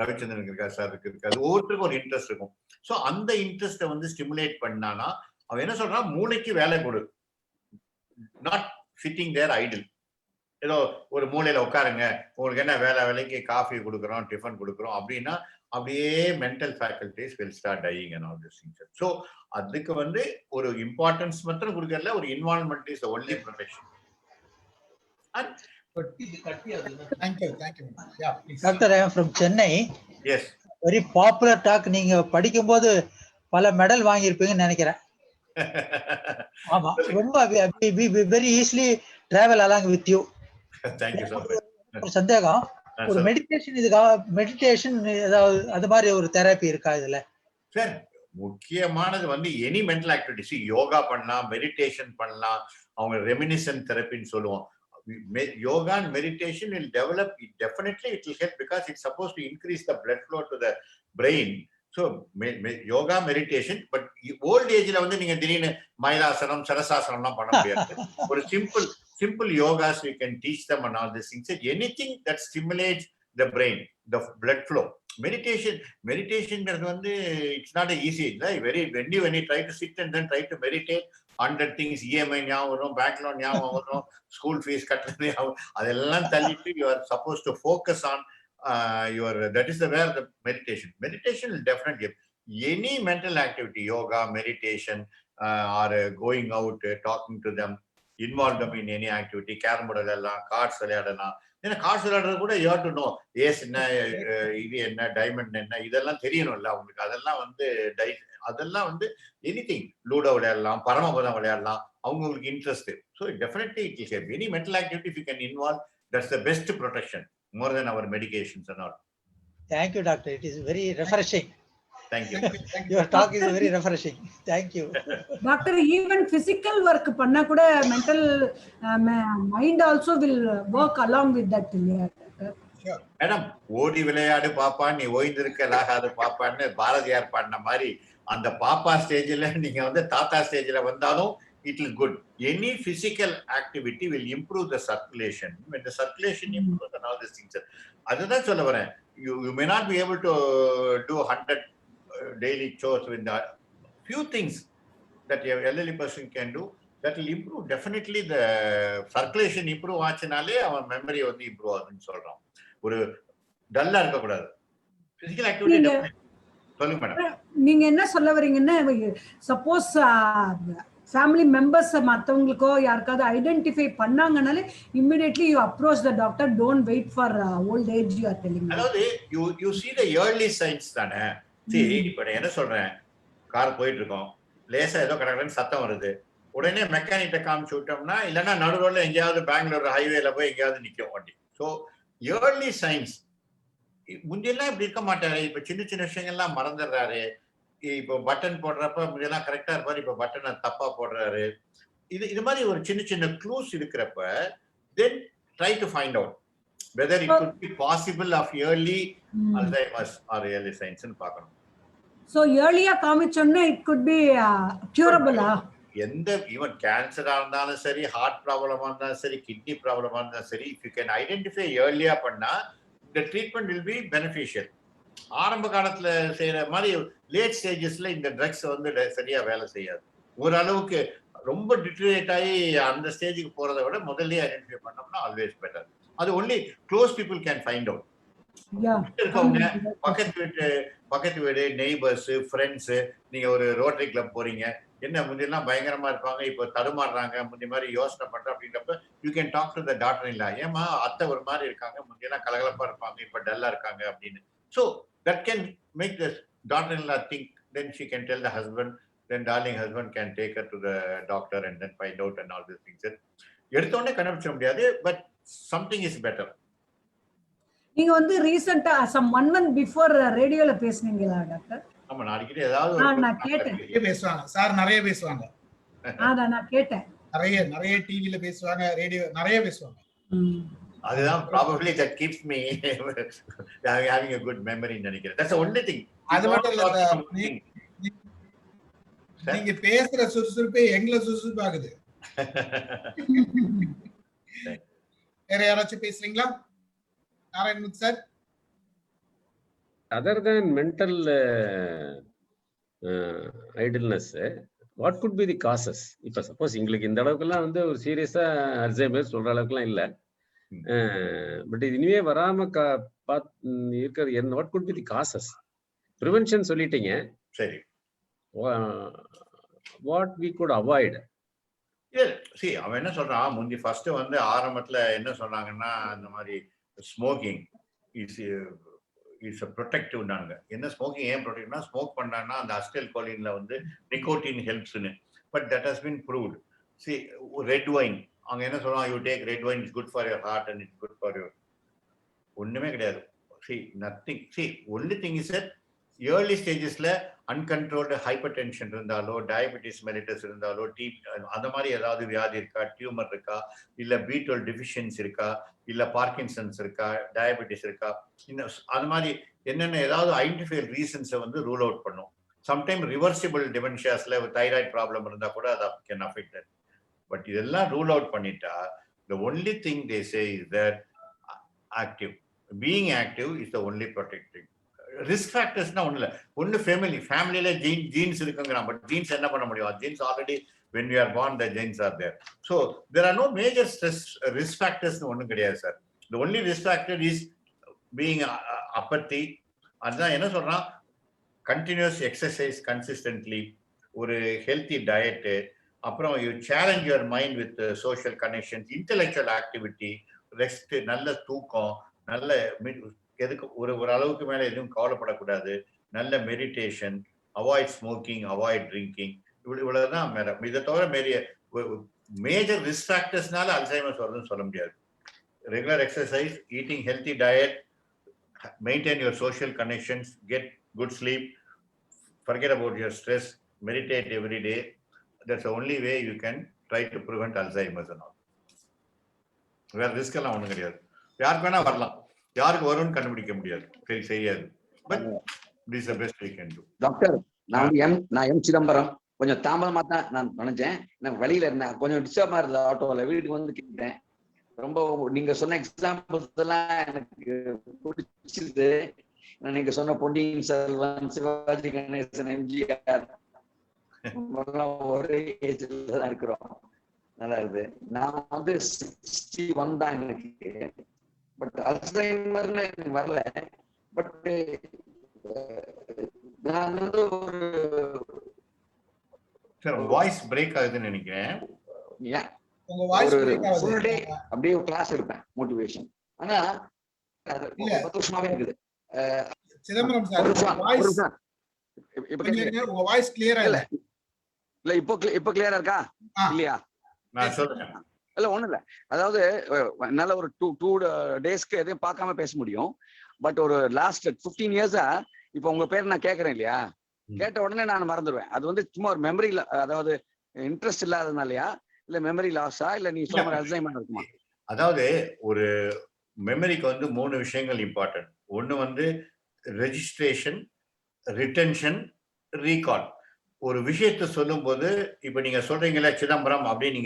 ரவிச்சந்திரனுக்கு இருக்காது, சாருக்கு இருக்காது, ஒவ்வொருத்தருக்கும் ஒரு இன்ட்ரெஸ்ட் இருக்கும். ஸோ அந்த இன்ட்ரெஸ்ட்டை வந்து ஸ்டிமுலேட் பண்ணானா அவன் என்ன சொல்றான், மூளைக்கு வேலை கொடு, நாட் சிட்டிங் தேர் ஐடில். ஏதோ ஒரு மூலையில உட்காருங்க, உங்களுக்கு என்ன வேலைக்கு காஃபி கொடுக்குறோம், டிஃபன் கொடுக்குறோம் அப்படின்னா அப்படியே mental faculties will start dying and all this things. So அதுக்கு வந்து ஒரு இம்பார்ட்டன்ஸ் மாத்திரம் கொடுக்கறதுல ஒரு involvement is the only profession. Thank you. Yeah, please. Doctor, I am from Chennai. Yes. Very popular talk. நீங்க படிக்கும்போது பல மெடல் வாங்கி இருப்பீங்கன்னு நினைக்கிறேன். ஆமா, ரொம்ப very easily travel along with you. Thank you so much. ஒரு சந்தேகம், ஒரு மெடிடேஷன் ஏதாவது அது மாதிரி ஒரு தெரப்பி இருக்கா இதுல? சார் முக்கியமானது வந்து எனி மென்டல் ஆக்டிவிட்டி, யோகா பண்ணலாம், மெடிடேஷன் பண்ணலாம், அவங்க ரெமினிசன் தெரப்பின்னு சொல்லுவோம். Yoga and meditation will develop, definitely it will help because it's supposed to increase the blood flow to the brain. So yoga, meditation, but old age la வந்து நீங்க திடீர்னு மயிலாசனம் சரசாசனம்லாம் பண்ண முடியாது. ஒரு simple yogas we can teach them and all these things. Anything that stimulates the brain, the blood flow. Meditation வந்து it's not easy, very when you try to sit and then try to meditate, 100 things, EMI ஞாபகம் வரும், bank loan ஞாபகம் வரும், school fees கட்டுறது அதெல்லாம் தள்ளிட்டு you are supposed to focus on that is where the meditation will definitely help. Any mental activity, yoga, meditation, or going out, talking to them, involve them in any activity, carom board விளையாடலாம், cards விளையாடலாம். ஏன்னா cards விளையாடுறது கூட you have to know ace என்ன, இது என்ன, diamond என்ன, இதெல்லாம் தெரியணும்ல அவங்களுக்கு. அதெல்லாம் வந்து எனிதிங், லூடோ விளையாடலாம், பரமபதம் விளையாடலாம், அவங்களுக்கு interest. So definitely it is any mental activity if you can involve, that's the best protection more than our medications and all. Thank you, doctor. It is very refreshing. Thank you. Your talk is very refreshing. Thank you. Doctor, even physical work panna kuda mental mind also will work along with that. Madam, ஓடி விளையாடு பாப்பா நீ ஓய்ந்திருக்கலாகாது பாப்பான்னு பாரதியார் பாடின மாதிரி அந்த பாப்பா ஸ்டேஜ்ல நீங்க வந்து தாத்தா ஸ்டேஜ்ல வந்தாலும் it is good. Any physical activity will improve the circulation. When the circulation improves and all these things. அதுதான் சொல்ல வரேன். You may not be able to do 100 daily chores with the few things that your elderly person can do, that will improve. Definitely the circulation improve ஆச்சுனாலே அவன் memory வந்து improve ஆகுதுன்னு சொல்றோம். ஒரு டல்லா இருக்க கூடாது. பிசிக்கல் ஆக்டிவிட்டி சொல்லுங்க மேடம். நீங்க என்ன சொல்ல வரீங்கன்னா, சப்போஸ் ஃபேமிலி மெம்பர்ஸ் மற்றவங்களுக்கோ யாருக்காவது ஐடென்டிஃபை பண்ணாங்கனாலே immediately you approach the doctor, don't wait for old age you are telling. அதாவது you see the early signs தானே. சரி, இப்போ நான் என்ன சொல்றேன், கார் போயிட்டு இருக்கோம், லேசா ஏதோ கடற்கடன்னு சத்தம் வருது, உடனே மெக்கானிக்கிட்ட காமிச்சு விட்டோம்னா, இல்லைன்னா நடு ரோட்ல எங்கேயாவது பெங்களூர் ஹைவேல போய் எங்கேயாவது நிற்கும் வண்டி. So early signs. முந்தியெல்லாம் இப்படி இருக்க மாட்டாரு, இப்ப சின்ன சின்ன விஷயங்கள்லாம் மறந்துடுறாரு. இப்போ பட்டன் போடுறப்ப முந்தியெல்லாம் கரெக்டா இருப்பாரு, இப்ப பட்டனை தப்பா போடுறாரு. இது மாதிரி ஒரு சின்ன சின்ன க்ளூஸ் இருக்கிறப்ப then try to find out whether it could be possible of early Alzheimer's or early signs ன்னு பார்க்கணும். So earlier காமிச்சோம்னா it could be curable. எந்த ஈவன் கேன்சரா இருந்தாலும் சரி, ஹார்ட் ப்ராப்ளமா இருந்தாலும் சரி, கிட்னி ப்ராப்ளமா இருந்தாலும் சரி, if you can identify earlier பண்ணா the treatment will be beneficial. ஆரம்ப காலத்துல செய்யற மாதிரி லேட் ஸ்டேஜஸ்ல இந்த ட்ரக்ஸ் வந்து சரியா வேலை செய்யாது. ஓரளவுக்கு ரொம்ப டிட்டரேட் ஆகி அந்த ஸ்டேஜுக்கு போறதை விட முதல்ல ஐடென்டிஃபை பண்ணோம்னா ஆல்வேஸ் பெட்டர். அது only close people can find out. இருக்கவங்க பக்கத்து வீடு, நெய்பர்ஸ், ஃப்ரெண்ட்ஸ், நீங்க ஒரு ரோட்டரி கிளப் போறீங்க, என்ன முன்னெல்லாம் பயங்கரமா இருப்பாங்க, இப்போ தடுமாறுறாங்க, முந்தி மாதிரி யோசனை பண்ற அப்படின்றப்ப you can talk to the doctor. இல்ல ஏமா அத்தை ஒரு மாதிரி இருக்காங்க, முன்னெல்லாம் கலகலப்பா இருப்பாங்க, இப்ப டல்லா இருக்காங்க அப்படின்னு. So that can make the daughter-in-law think. Then she can tell the husband. Then darling husband can take her to the doctor and then find out and all these things. எடுத்தோடனே கண்டுபிடிச்ச முடியாது, but something is better. நீங்க வந்து ரீசன்ட்டா some 1 month before ரேடியோல பேசுனீங்களா doctor? ஆமா, நான் அடிக்கடி ஏதாவது நான் கேட்டேன். பேசுவாங்க சார், நிறைய பேசுவாங்க. அத நான் கேட்டேன். நிறைய டிவில பேசுவாங்க, ரேடியோ நிறைய பேசுவாங்க. அதுதான் probably that keeps me having a good memory நினைக்கிறேன். That's the only thing. அது மட்டும் இல்ல சார், நீங்க பேசுற சுறுசுறுப்பே எங்களை சுறுசுறுப்பாகுது. வேற யாராச்சும் பேசுறீங்களா? Narayanan sir. Other than mental idleness, what could be the causes? இப்ப சப்போஸ் எங்களுக்கு இந்த அளவுக்குலாம் வந்து ஒரு சீரியஸா அல்சைமர் சொல்ற அளவுக்குலாம் இல்ல, பட் இது இனிமே வராம இருக்கிறது என்ன? What could be the causes? Prevention சொல்லிட்டீங்க, சரி. What we could avoid? see அவன் என்ன சொல்றான், முந்தி ஃபர்ஸ்ட் வந்து ஆரம்பத்துல என்ன சொன்னாங்கன்னா, இந்த மாதிரி ஸ்மோக்கிங் இஸ் a protective நாங்க. என்ன ஸ்மோக்கிங் ஏன் ப்ரொடெக்ட்னா, ஸ்மோக் பண்ணாங்கன்னா அந்த அஸ்டெல் கோலின்ல வந்து நிக்கோட்டின் ஹெல்ப்ஸ்னு. But that has been proved. see red wine, அவங்க என்ன சொல்லுவாங்க, you take red wine, it's good for your heart and it's good for your. ஒண்ணுமே கிடையாது. see nothing. see only thing is that early stagesல uncontrolled hypertension இருந்தாலோ, diabetes mellitus இருந்தாலோ, அந்த மாதிரி ஏதாவது வியாதி இருக்கா, டியூமர் இருக்கா, இல்ல B12 டெஃபிஷியன்சி இருக்கா, இல்ல பார்க்கின்சன்ஸ் இருக்கா, டயபெட்டிஸ் இருக்கா, இந்த அது மாதிரி என்னென்ன ஏதாவது ஐடென்டிஃபை ரீசன்ஸை வந்து ரூல் அவுட் பண்ணும். சம்டைம் ரிவர்சிபிள் டிமென்ஷியாஸ்ல தைராய்டு ப்ராப்ளம் இருந்தா கூட அதை கேன் அஃபெக்ட். பட் இதெல்லாம் ரூல் அவுட் பண்ணிட்டா the only thing they say is that active being active is the only protecting. Risk ஃபேக்டர்ஸ்னா ஒண்ணு இல்ல, ஒண்ணு ஃபேமிலியில ஜீன்ஸ் இருக்குங்கிறான். பட் ஜீன்ஸ் என்ன பண்ண முடியும்? Jeans already when we are born the genes are there. So there are no major stress risk factors ஒண்ணும் கிடையாது sir. The only risk factor is being apathy. அதான் என்ன சொல்றான், continuous exercise consistently, ஒரு healthy diet, அப்புறம் you challenge your mind with social connections, intellectual activity, rest, நல்ல தூக்கம், நல்ல எதுக்கு ஒரு அளவுக்கு மேல எதுவும் கவலைப்படக்கூடாது, நல்ல meditation, avoid smoking, avoid drinking, இவ்வளவுதான் மேடம். இதை தவிர மேஜர் ரிஸ்க் ஃபேக்டர்ஸ்னால அல்சைமர்ஸ் வருதுன்னு சொல்ல முடியாது. Regular exercise, eating healthy diet, maintain your social connections, get good sleep, forget about your stress, meditate every day. That's the only way you can try to prevent Alzheimer's and all. வேற risk எல்லாம் ஒன்றும் கிடையாது. யாருக்கு வேணா வரலாம், யாருக்கு வரும்னு கண்டுபிடிக்க முடியாது, செய்யாது. But this the best we can do. Doctor, நான் எம் சிதம்பரம். கொஞ்சம் தாமதமா தான் நான் நினைச்சேன், நான் வெளியில இருந்தேன், கொஞ்சம் டிஸ்டர்பா இருந்தது ஆட்டோல. வீட்டுக்கு வந்து கேட்டேன். ரொம்ப நீங்க சொன்ன எக்ஸாம்பிள்ஸ் எல்லாம் எனக்கு பிடிச்சிது. நீங்க சொன்ன பொன்னியின் செல்வன், சிவாஜி கணேசன், எம்ஜிஆர் ஒரே ஏஜ்ல தான் இருக்கிறோம். நல்லா இருக்குது. நான் வந்து 61 தான் எனக்கு. பட் அல்சைமர்ல எனக்கு வரல. பட் நான் வந்து ஒரு வாய்ஸ் பிரேக் ஆகுதுன்னு நினைக்கிறேன். ஃபுல் டே அப்படியே கிளாஸ் எடுப்பேன், மோட்டிவேஷன். ஆனா 10 வருஷமாவே இருக்குது. சிதம்பரம் சார், உங்க வாய்ஸ் கிளியரா இல்ல. இல்ல இப்போ கிளியரா இருக்கா இல்லையா? நான் சொல்றேன். இல்ல ஒண்ணும் இல்ல, அதாவது நல்ல ஒரு 2 டேஸ்க்கு எதையும் பார்க்காம பேச முடியும். பட் ஒரு லாஸ்ட் 15 இயர்ஸா இப்ப உங்க பேர் நான் கேட்கறேன் இல்லையா, கேட்ட உடனே நான் மறந்துடுவேன். அது வந்து சும்மா ஒரு மெமரி, அதாவது இன்ட்ரெஸ்ட் இல்லாதனாலயா, இல்ல மெமரி லாஸா, இல்ல நீ சொல்ற மாதிரி அல்சைமர் இருக்குமா? அதாவது ஒரு மெமரிக்கு வந்து 3 விஷயங்கள் இம்பார்ட்டன்ட். ஒண்ணு வந்து ரெஜிஸ்ட்ரேஷன், ரிட்டென்ஷன், ரீகால். ஒரு விஷயத்த சொல்லும் போது, இப்ப நீங்க சொல்றீங்களா சிதம்பரம் அப்படின்னு,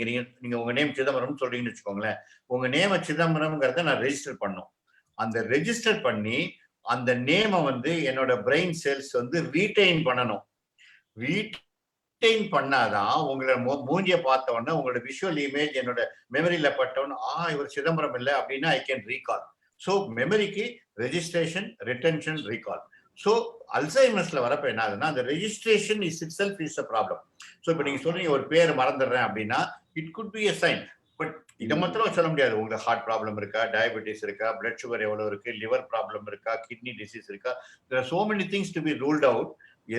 நீங்க உங்க நேம் சிதம்பரம் சொல்றீங்கன்னு வச்சுக்கோங்களேன். உங்க நேம சிதம்பரம்ங்கிறத நான் ரெஜிஸ்டர் பண்ணும். அந்த ரெஜிஸ்டர் பண்ணி அந்த நேம வந்து என்னோட பிரெயின் செல்ஸ் வந்து ரீட்டைன் பண்ணணும். ரீட்டைன் பண்ணாதான் உங்களோட மூஞ்சிய பார்த்த உடனே உங்களோட விஷுவல் இமேஜ் என்னோட மெமரியில பட்டவொன்னு, இவர் சிதம்பரம் இல்லை அப்படின்னா ஐ கேன் ரீகால். ஸோ மெமரிக்கு ரெஜிஸ்ட்ரேஷன், ரிட்டென்ஷன், ரீகால். ஸோ அல்சைமர்ஸ்ல வரப்ப என்ன ஆகுதுன்னா, அந்த registration is itself is a problem. So இப்போ நீங்க சொல்றீங்க ஒரு பேர் மறந்துடுறேன் அப்படின்னா, it could be a sign. But இதை மாத்திரம் சொல்ல முடியாது. உங்களுக்கு ஹார்ட் ப்ராப்ளம் இருக்கா, டயபெட்டிஸ் இருக்கா, பிளட் சுகர் எவ்வளவு இருக்கு, லிவர் ப்ராப்ளம் இருக்கா, கிட்னி டிசீஸ் இருக்கா, there are so many things to be ruled out.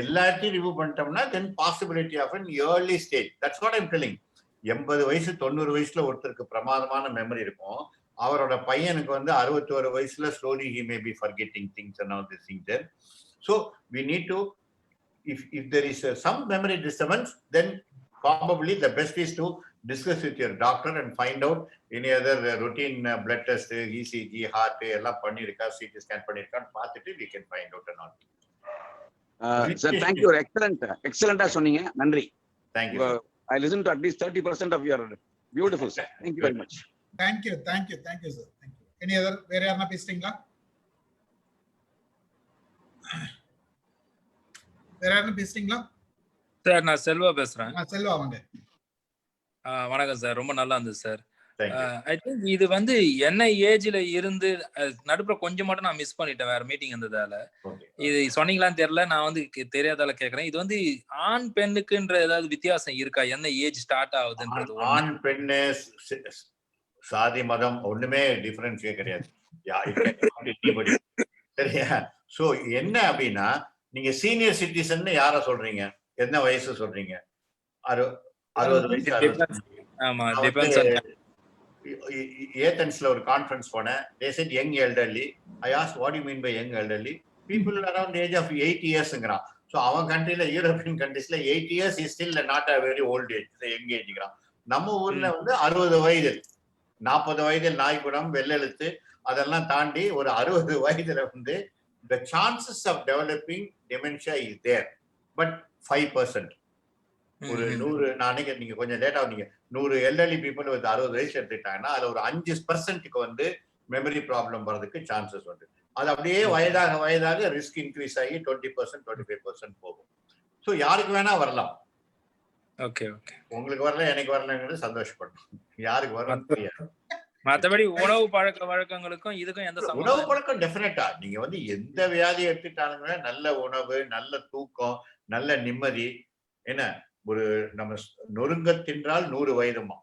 எல்லாத்தையும் ரிமூவ் பண்ணிட்டோம்னா then possibility of an early stage. That's what I'm telling. 80 வயசு 90 வயசுல ஒருத்தருக்கு பிரமாதமான மெமரி இருக்கும். அவரோட பையனுக்கு வந்து 61 வயசுல slowly he may be forgetting things and all these things there. So we need to, if there is some memory disturbance, then probably the best is to discuss with your doctor and find out any other routine blood test, ECG, heart எல்லாம் பண்ணிருக்கா, CT scan பண்ணிருக்கான்னு பார்த்துட்டு we can find out and all. Sir, thank you. Excellent சொன்னீங்க. நன்றி. Thank you. I listened to at least 30% of your beautiful, sir. Thank you very much. Thank you sir. Thank you. Any other, வேற யாரனா பேசுறீங்களா? வேற யாரனா பேசுறீங்களா? Sir நான் செல்வா பேசுறேன். செல்வா வாங்க. வணக்கம் சார், ரொம்ப நல்லா இருந்தது சார். ஐ திங்க் இது வந்து என்ன ஏஜ்ல இருந்து நடுப்புற கொஞ்சம் மட்டும் நான் மிஸ் பண்ணிட்டேன், வேற மீட்டிங் இருந்ததால. இது சொன்னீங்களான்னு தெரியல, நான் வந்து தெரியாதால கேக்குறேன். இது வந்து ஆண் பெண்ணுக்குன்ற ஏதாவது வித்தியாசம் இருக்கா? என்ன ஏஜ் ஸ்டார்ட் ஆகுதுன்றது? ஆண் பெண்ணு சாதி மதம் ஒண்ணுமே டிஃபரன்ஸே கிடையாது. சரியா? சோ என்ன அப்படின்னா, நீங்க சீனியர் சிட்டிசன் யார சொல்றீங்க? என்ன வயசு சொல்றீங்க? 60 வயசு. ஆமா, டிபெண்ட்ஸ் ஆன். ஏதென்ஸ்ல ஒரு கான்ஃபரன்ஸ் போனேன். they said young elderly. I asked what do you mean by young elderly? People around the age of 80 yearsங்கறான். ஸோ அவன் கண்ட்ரில யூரோப்பியன் கண்ட்ரிஸ்ல 8 years is still not a very old age, young ஏஜ்ங்கிறான். நம்ம ஊர்ல வந்து 60 வயது 40 வயதில் நாய்க்குணம் வெள்ளெழுத்து அதெல்லாம் தாண்டி ஒரு 60 வயதுல வந்து the chances of developing dementia is there, but 5%. ஒரு 100 நாளைக்கு நீங்க கொஞ்சம் லேட்டா வந்தீங்க, 100 elderly people வந்து 60 வயசு எடுத்துட்டாங்கன்னா அதுல ஒரு 5%க்கு வந்து மெமரி ப்ராப்ளம் வர்றதுக்கு சான்சஸ் உண்டு. அது அப்படியே வயதாக ரிஸ்க் இன்க்ரீஸ் ஆகி 20% 25% போகும். ஸோ யாருக்கு வேணா வரலாம். ஓகே ஓகே, உங்களுக்கு வரல எனக்கு வரலங்கிறது சந்தோஷப்படணும். யாருக்கு வரும் தெரியாது. மற்றபடி உணவு பழக்க வழக்கங்களுக்கும் இதுக்கும் எந்த சம்பந்தம்? உணவு பழக்கம் டெஃபினட்டா நீங்க வந்து எந்த வியாதி எடுத்துட்டாலுமே நல்ல உணவு, நல்ல தூக்கம், நல்ல நிம்மதி. என்ன ஒரு நம்ம நொறுங்க தின்றால் 100 வயதுமா.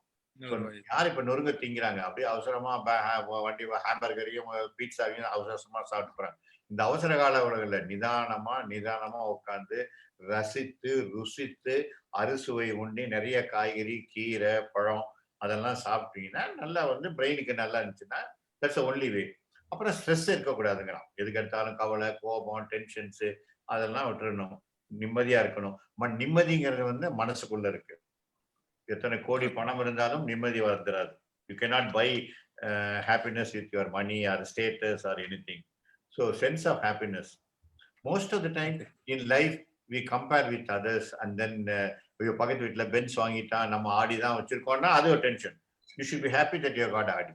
யார் இப்ப நொறுங்க திங்கிறாங்க? அப்படியே அவசரமா வண்டி ஹாம்பர்கரையும் பீட்சாவையும் அவசரமா சாப்பிட்டு போறாங்க. இந்த அவசர கால உலகில் நிதானமா உட்காந்து ரசித்து ருசித்து அறுசுவை உண்டி நிறைய காய்கறி, கீரை, பழம் அதெல்லாம் சாப்பிட்டீங்கன்னா நல்லா வந்து பிரெயினுக்கு நல்லா இருந்துச்சுன்னா தட்ஸ் ஒன்லி வே. அப்புறம் ஸ்ட்ரெஸ் இருக்கக்கூடாதுங்கிறான். எதுக்கு எடுத்தாலும் கவலை, கோபம், டென்ஷன்ஸு அதெல்லாம் விட்டுறணும். நிம்மதியா இருக்கணும். நிம்மதிங்கிறது வந்து மனசுக்குள்ள இருக்கு. எத்தனை கோடி பணம் இருந்தாலும் நிம்மதி வந்துடாது. You cannot buy happiness with your money or status or anything. So sense of happiness most of the time in life we compare with others and then பக்கத்து வீட்டில் பென்ஸ் வாங்கிட்டா நம்ம ஆடி தான் வச்சிருக்கோம்னா அது ஒரு tension. You should be happy that you got Audi.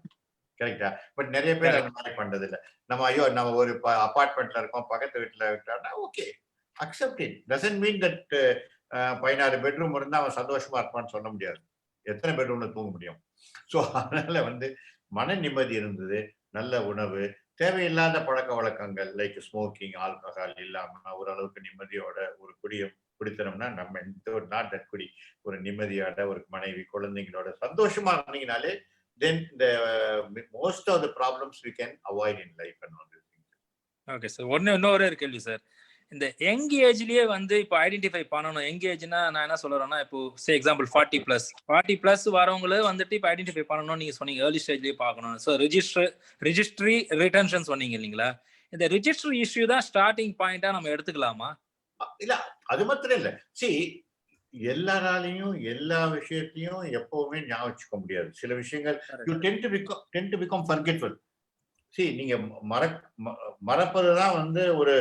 கரெக்டா? But நிறைய பேர் அந்த மாதிரி பண்றது இல்லை. நம்ம ஒரு அபார்ட்மெண்ட்ல இருக்கோம், பக்கத்து வீட்டில் விட்டோம்னா okay accept it. Doesn't mean that 16 bedroom இருந்தா அவன் சந்தோஷமா இருப்பான்னு சொல்ல முடியாது. எத்தனை பெட்ரூம்ல தூங்க முடியும்? ஸோ அதனால வந்து மன நிம்மதி இருந்தது, நல்ல உணவு, தேவையில்லாத பழக்க வழக்கங்கள் லைக் ஸ்மோக்கிங், ஆல்கஹால் இல்லாம ஓரளவுக்கு நிம்மதியோட ஒரு குடித்தனம்னா நம்ம நாட் தட் குடி ஒரு நிம்மதியோட ஒரு மனைவி குழந்தைங்களோட சந்தோஷமா இருந்தீங்கனாலே then most of the problems we can avoid in life and all these things. Okay sir, இன்னொரு கேள்வி சார். இந்த யங் ஏஜ்லயே வந்து இப்போ ஐடென்டிஃபை பண்ணணும். யங் ஏஜ்னா நான் என்ன சொல்றேன்னா, இப்போ சே எக்ஸாம்பிள் 40+ வரவங்கள வந்துட்டு இப்போ ஐடென்டிஃபை பண்ணணும் நீங்க சொன்னீங்க, ஏர்லி ஸ்டேஜ்லயே பார்க்கணும். ஸோ ரிஜிஸ்ட்ரி ரிட்டன்ஷன் சொன்னீங்க இல்லைங்களா? இந்த ரிஜிஸ்ட்ரி இஷ்யூ தான் ஸ்டார்டிங் பாயிண்டா நம்ம எடுத்துக்கலாமா? இல்ல அது மாத்திரம் இல்ல. எல்லாராலையும் எல்லா விஷயத்தையும் எப்பவுமே ஞாபகம் வச்சுக்க முடியாது. சில விஷயங்கள் you ten to become forgetful. நீங்க மறப்பதுதான் வந்து ஒரு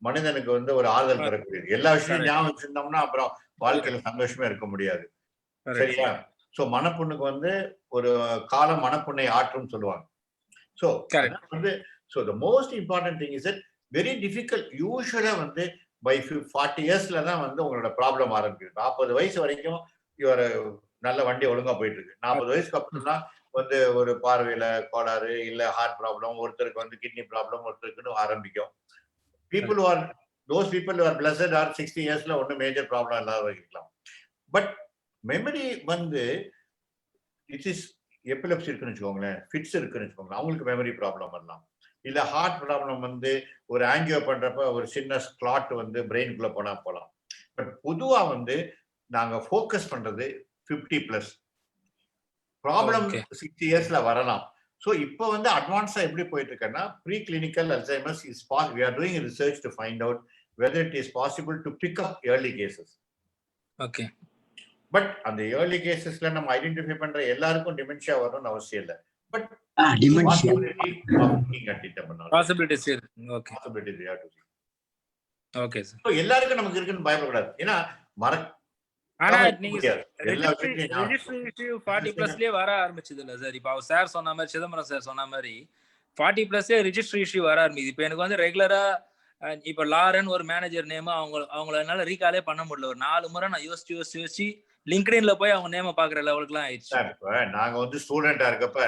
மனிதனுக்கு வந்து ஒரு ஆறுதல் தரக்கூடியது. எல்லா விஷயம் ஞாபகம் வச்சிருந்தோம்னா அப்புறம் வாழ்க்கையில சந்தோஷமே இருக்க முடியாது. சரியா? சோ மனப்புண்ணுக்கு வந்து ஒரு காலம் மனப்புண்ணை ஆற்றும் சொல்லுவாங்க. சோ வந்து the most important thing is that very difficult. யூசுவலா வந்து by 40 yearsல தான் வந்து உங்களோட ப்ராப்ளம் ஆரம்பிக்குது. 40 வயசு வரைக்கும் இவர நல்ல வண்டி ஒழுங்கா போயிட்டு இருக்கு. 40 வயசுக்கு அப்புறம் தான் வந்து ஒரு பார்வையில கோளாறு இல்ல ஹார்ட் ப்ராப்ளம், ஒருத்தருக்கு வந்து கிட்னி ப்ராப்ளம் ஒருத்தருக்குன்னு ஆரம்பிக்கும். those people who are blessed are 60 yearsல ஒன்னும் மேஜர் ப்ராப்ளம் இல்லாத இருக்கலாம். பட் மெமரி வந்து இட் இஸ் எபிலெப்சி இருக்குன்னு வச்சுக்கோங்களேன், ஃபிட்ஸ் இருக்குன்னு வச்சுக்கோங்களேன், அவங்களுக்கு மெமரி ப்ராப்ளம் வரலாம். இல்ல ஹார்ட் ப்ராப்ளம் வந்து ஒரு ஆங்கியோ பண்றப்ப ஒரு சின்ன கிளாட் வந்து பிரெயினுக்குள்ள போலாம். பட் பொதுவா வந்து நாங்க ஃபோக்கஸ் பண்றது 50+ ப்ராப்ளம் 60 இயர்ஸ்ல வரலாம். ஸோ இப்போ வந்து அட்வான்ஸா எப்படி போயிட்டு இருக்கேன்னா preclinical Alzheimer's is we are doing research to find out whether it is possible to pick up early cases. Okay. But அந்த ஏர்லி கேசஸ்ல நம்ம ஐடென்டிஃபை பண்ற எல்லாருக்கும் டிமென்ஷியா வரணும்னு அவசியம் இல்லை. பட் எல்லாருக்கும் நமக்கு இருக்குன்னு பயப்படக்கூடாது. ஏன்னா ஆனா நீங்க ரெஜிஸ்ட்ரி இஷ்யூ 40+லயே வர ஆரம்பிச்சது இல்ல சார்? இப்போ அவர் சார் சொன்ன மாதிரி, சிதம்பரம் சார் சொன்ன மாதிரி 40+லயே ரெஜிஸ்ட்ரி இஷ்யூ வர ஆரம்பிக்குது. இப்போ எனக்கு வந்து ரெகுலரா இப்போ லாரன் ஒரு மேனேஜர் நேம் அவங்கள என்னால ரீகாலே பண்ண முடியல. ஒரு 4 முறை நான் யோசிச்சு லிங்க்டின்ல போய் அவங்க நேம பாக்குற லெவலுக்குலாம் ஆயிடுச்சு. நாங்க வந்து ஸ்டூடெண்டா இருக்கப்ப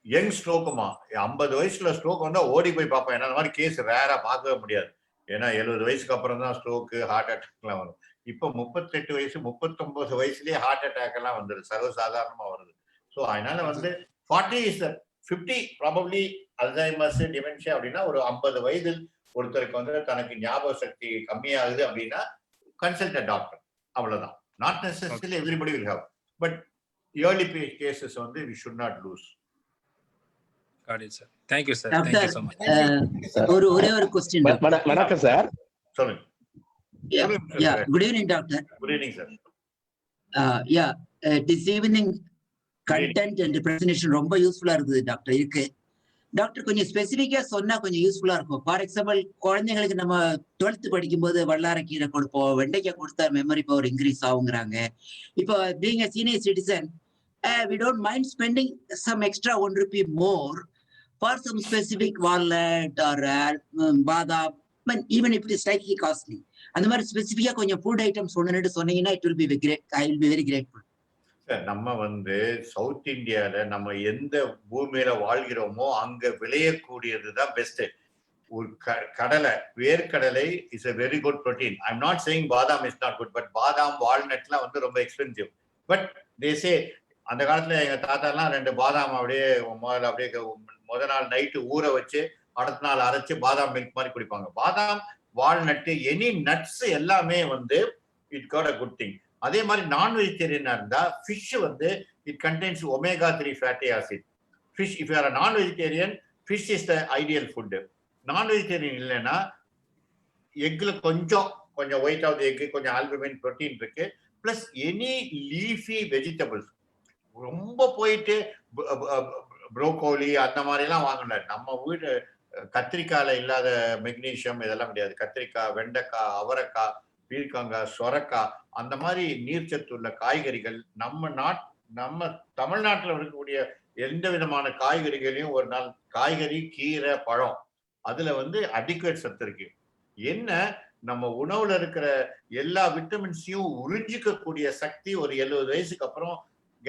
யங் ஸ்ட்ரோக்குமா 50 வயசுல ஸ்ட்ரோக் வந்தா ஓடி போய் பார்ப்பேன். ஏன்னா அந்த மாதிரி கேஸ் ரேரா பார்க்கவே முடியாது. ஏன்னா 70 வயசுக்கு அப்புறம் தான் ஸ்ட்ரோக்கு, ஹார்ட் அட்டாக் எல்லாம் வரும். இப்போ 38 வயசு 39 வயசுலயே ஹார்ட் அட்டாக் எல்லாம் வந்துருது, சர்வசாதாரணமா வருது. ஸோ அதனால வந்து 50 ப்ராபப்ளி அல்சைமர்ஸ், டிமென்ஷியா அப்படின்னா ஒரு 50 வயதில் ஒருத்தருக்கு வந்து தனக்கு ஞாபக சக்தி கம்மியாகுது அப்படின்னா கன்சல்ட் அ டாக்டர், அவ்வளவுதான். Not necessarily everybody will have, but early cases வந்து we should not lose. Got it, sir. Thank you, sir. Thank you so much. ஒரே ஒரு क्वेश्चन. வணக்கம் சார். சொல்லுங்க. Good evening, doctor. Good evening, sir. This evening content and presentation ரொம்ப யூஸ்ஃபுல்லா இருக்குது doctor. இருக்கு doctor, கொஞ்சம் ஸ்பெசிஃபிக்கா சொன்னா கொஞ்சம் யூஸ்ஃபுல்லா இருக்கும். ஃபார் எக்ஸாம்பிள், குழந்தைங்களுக்கு நம்ம 12th படிக்கும்போது வல்லாரக்கீரை கொடுப்போம், வெண்டைக்காய் கொடுத்தா மெமரி பவர் இன்க்ரீஸ் ஆகுங்கிறாங்க. இப்போ being a senior citizen, we don't mind spending some extra 1 rupee more for some specific walnut or badam, even if it is slightly costly. அந்த மாதிரி ஸ்பெசிஃபிக்கா கொஞ்சம் ஃபுட் ஐட்டம்ஸ் ஒன்னு சொன்னீங்கன்னா it will be great. I will be very grateful. Sir, நம்ம south இந்தியால நம்ம எந்த பூமியில வாழ்கிறோமோ அங்க விளையக்கூடியதுதான் பெஸ்ட். ஒரு கடலை, வேர்க்கடலை is a very good protein. I'm not saying பாதாம் is not good, but பாதாம் வால்நட்லாம் ரொம்ப எக்ஸ்பென்சிவ். பட் they say, அந்த காலத்துல எங்க தாத்தா எல்லாம் 2 பாதாம் அப்படியே முத நாள் நைட்டு ஊற வச்சு அடுத்த நாள் அரைச்சு பாதாம் மில்க் மாதிரி குடிப்பாங்க. பாதாம், வால்நட்டு, எனி நட்ஸ் எல்லாமே it got a good thing. அதே மாதிரி நான் வெஜிடேரியனா இருந்தா fish it contains omega 3 fatty acid. Fish, if you are non vegetarian, fish is the ideal food. Non vegetarian இல்லைன்னா எக்ல கொஞ்சம் ஒயிட் ஆஃப் எக், கொஞ்சம் albumin protein இருக்கு. Plus any leafy vegetables. ரொம்ப போயிட்டு ப்ரோக்கோலி அந்த மாதிரி எல்லாம் வாங்கல. நம்ம வீடு கத்திரிக்காயில இல்லாத மெக்னீசியம் இதெல்லாம் கிடையாது. கத்திரிக்காய், வெண்டைக்காய், அவரைக்காய், பீர்க்கங்காய், சொரக்காய், அந்த மாதிரி நீர்ச்சத்து உள்ள காய்கறிகள் நம்ம தமிழ்நாட்டில் இருக்கக்கூடிய எந்த விதமான காய்கறிகளையும் ஒரு நாள் காய்கறி, கீரை, பழம் அதுல அடிக்குவேட் சத்து இருக்கு. என்ன, நம்ம உணவுல இருக்கிற எல்லா விட்டமின்ஸையும் உறிஞ்சிக்கக்கூடிய சக்தி ஒரு 70 வயசுக்கு அப்புறம்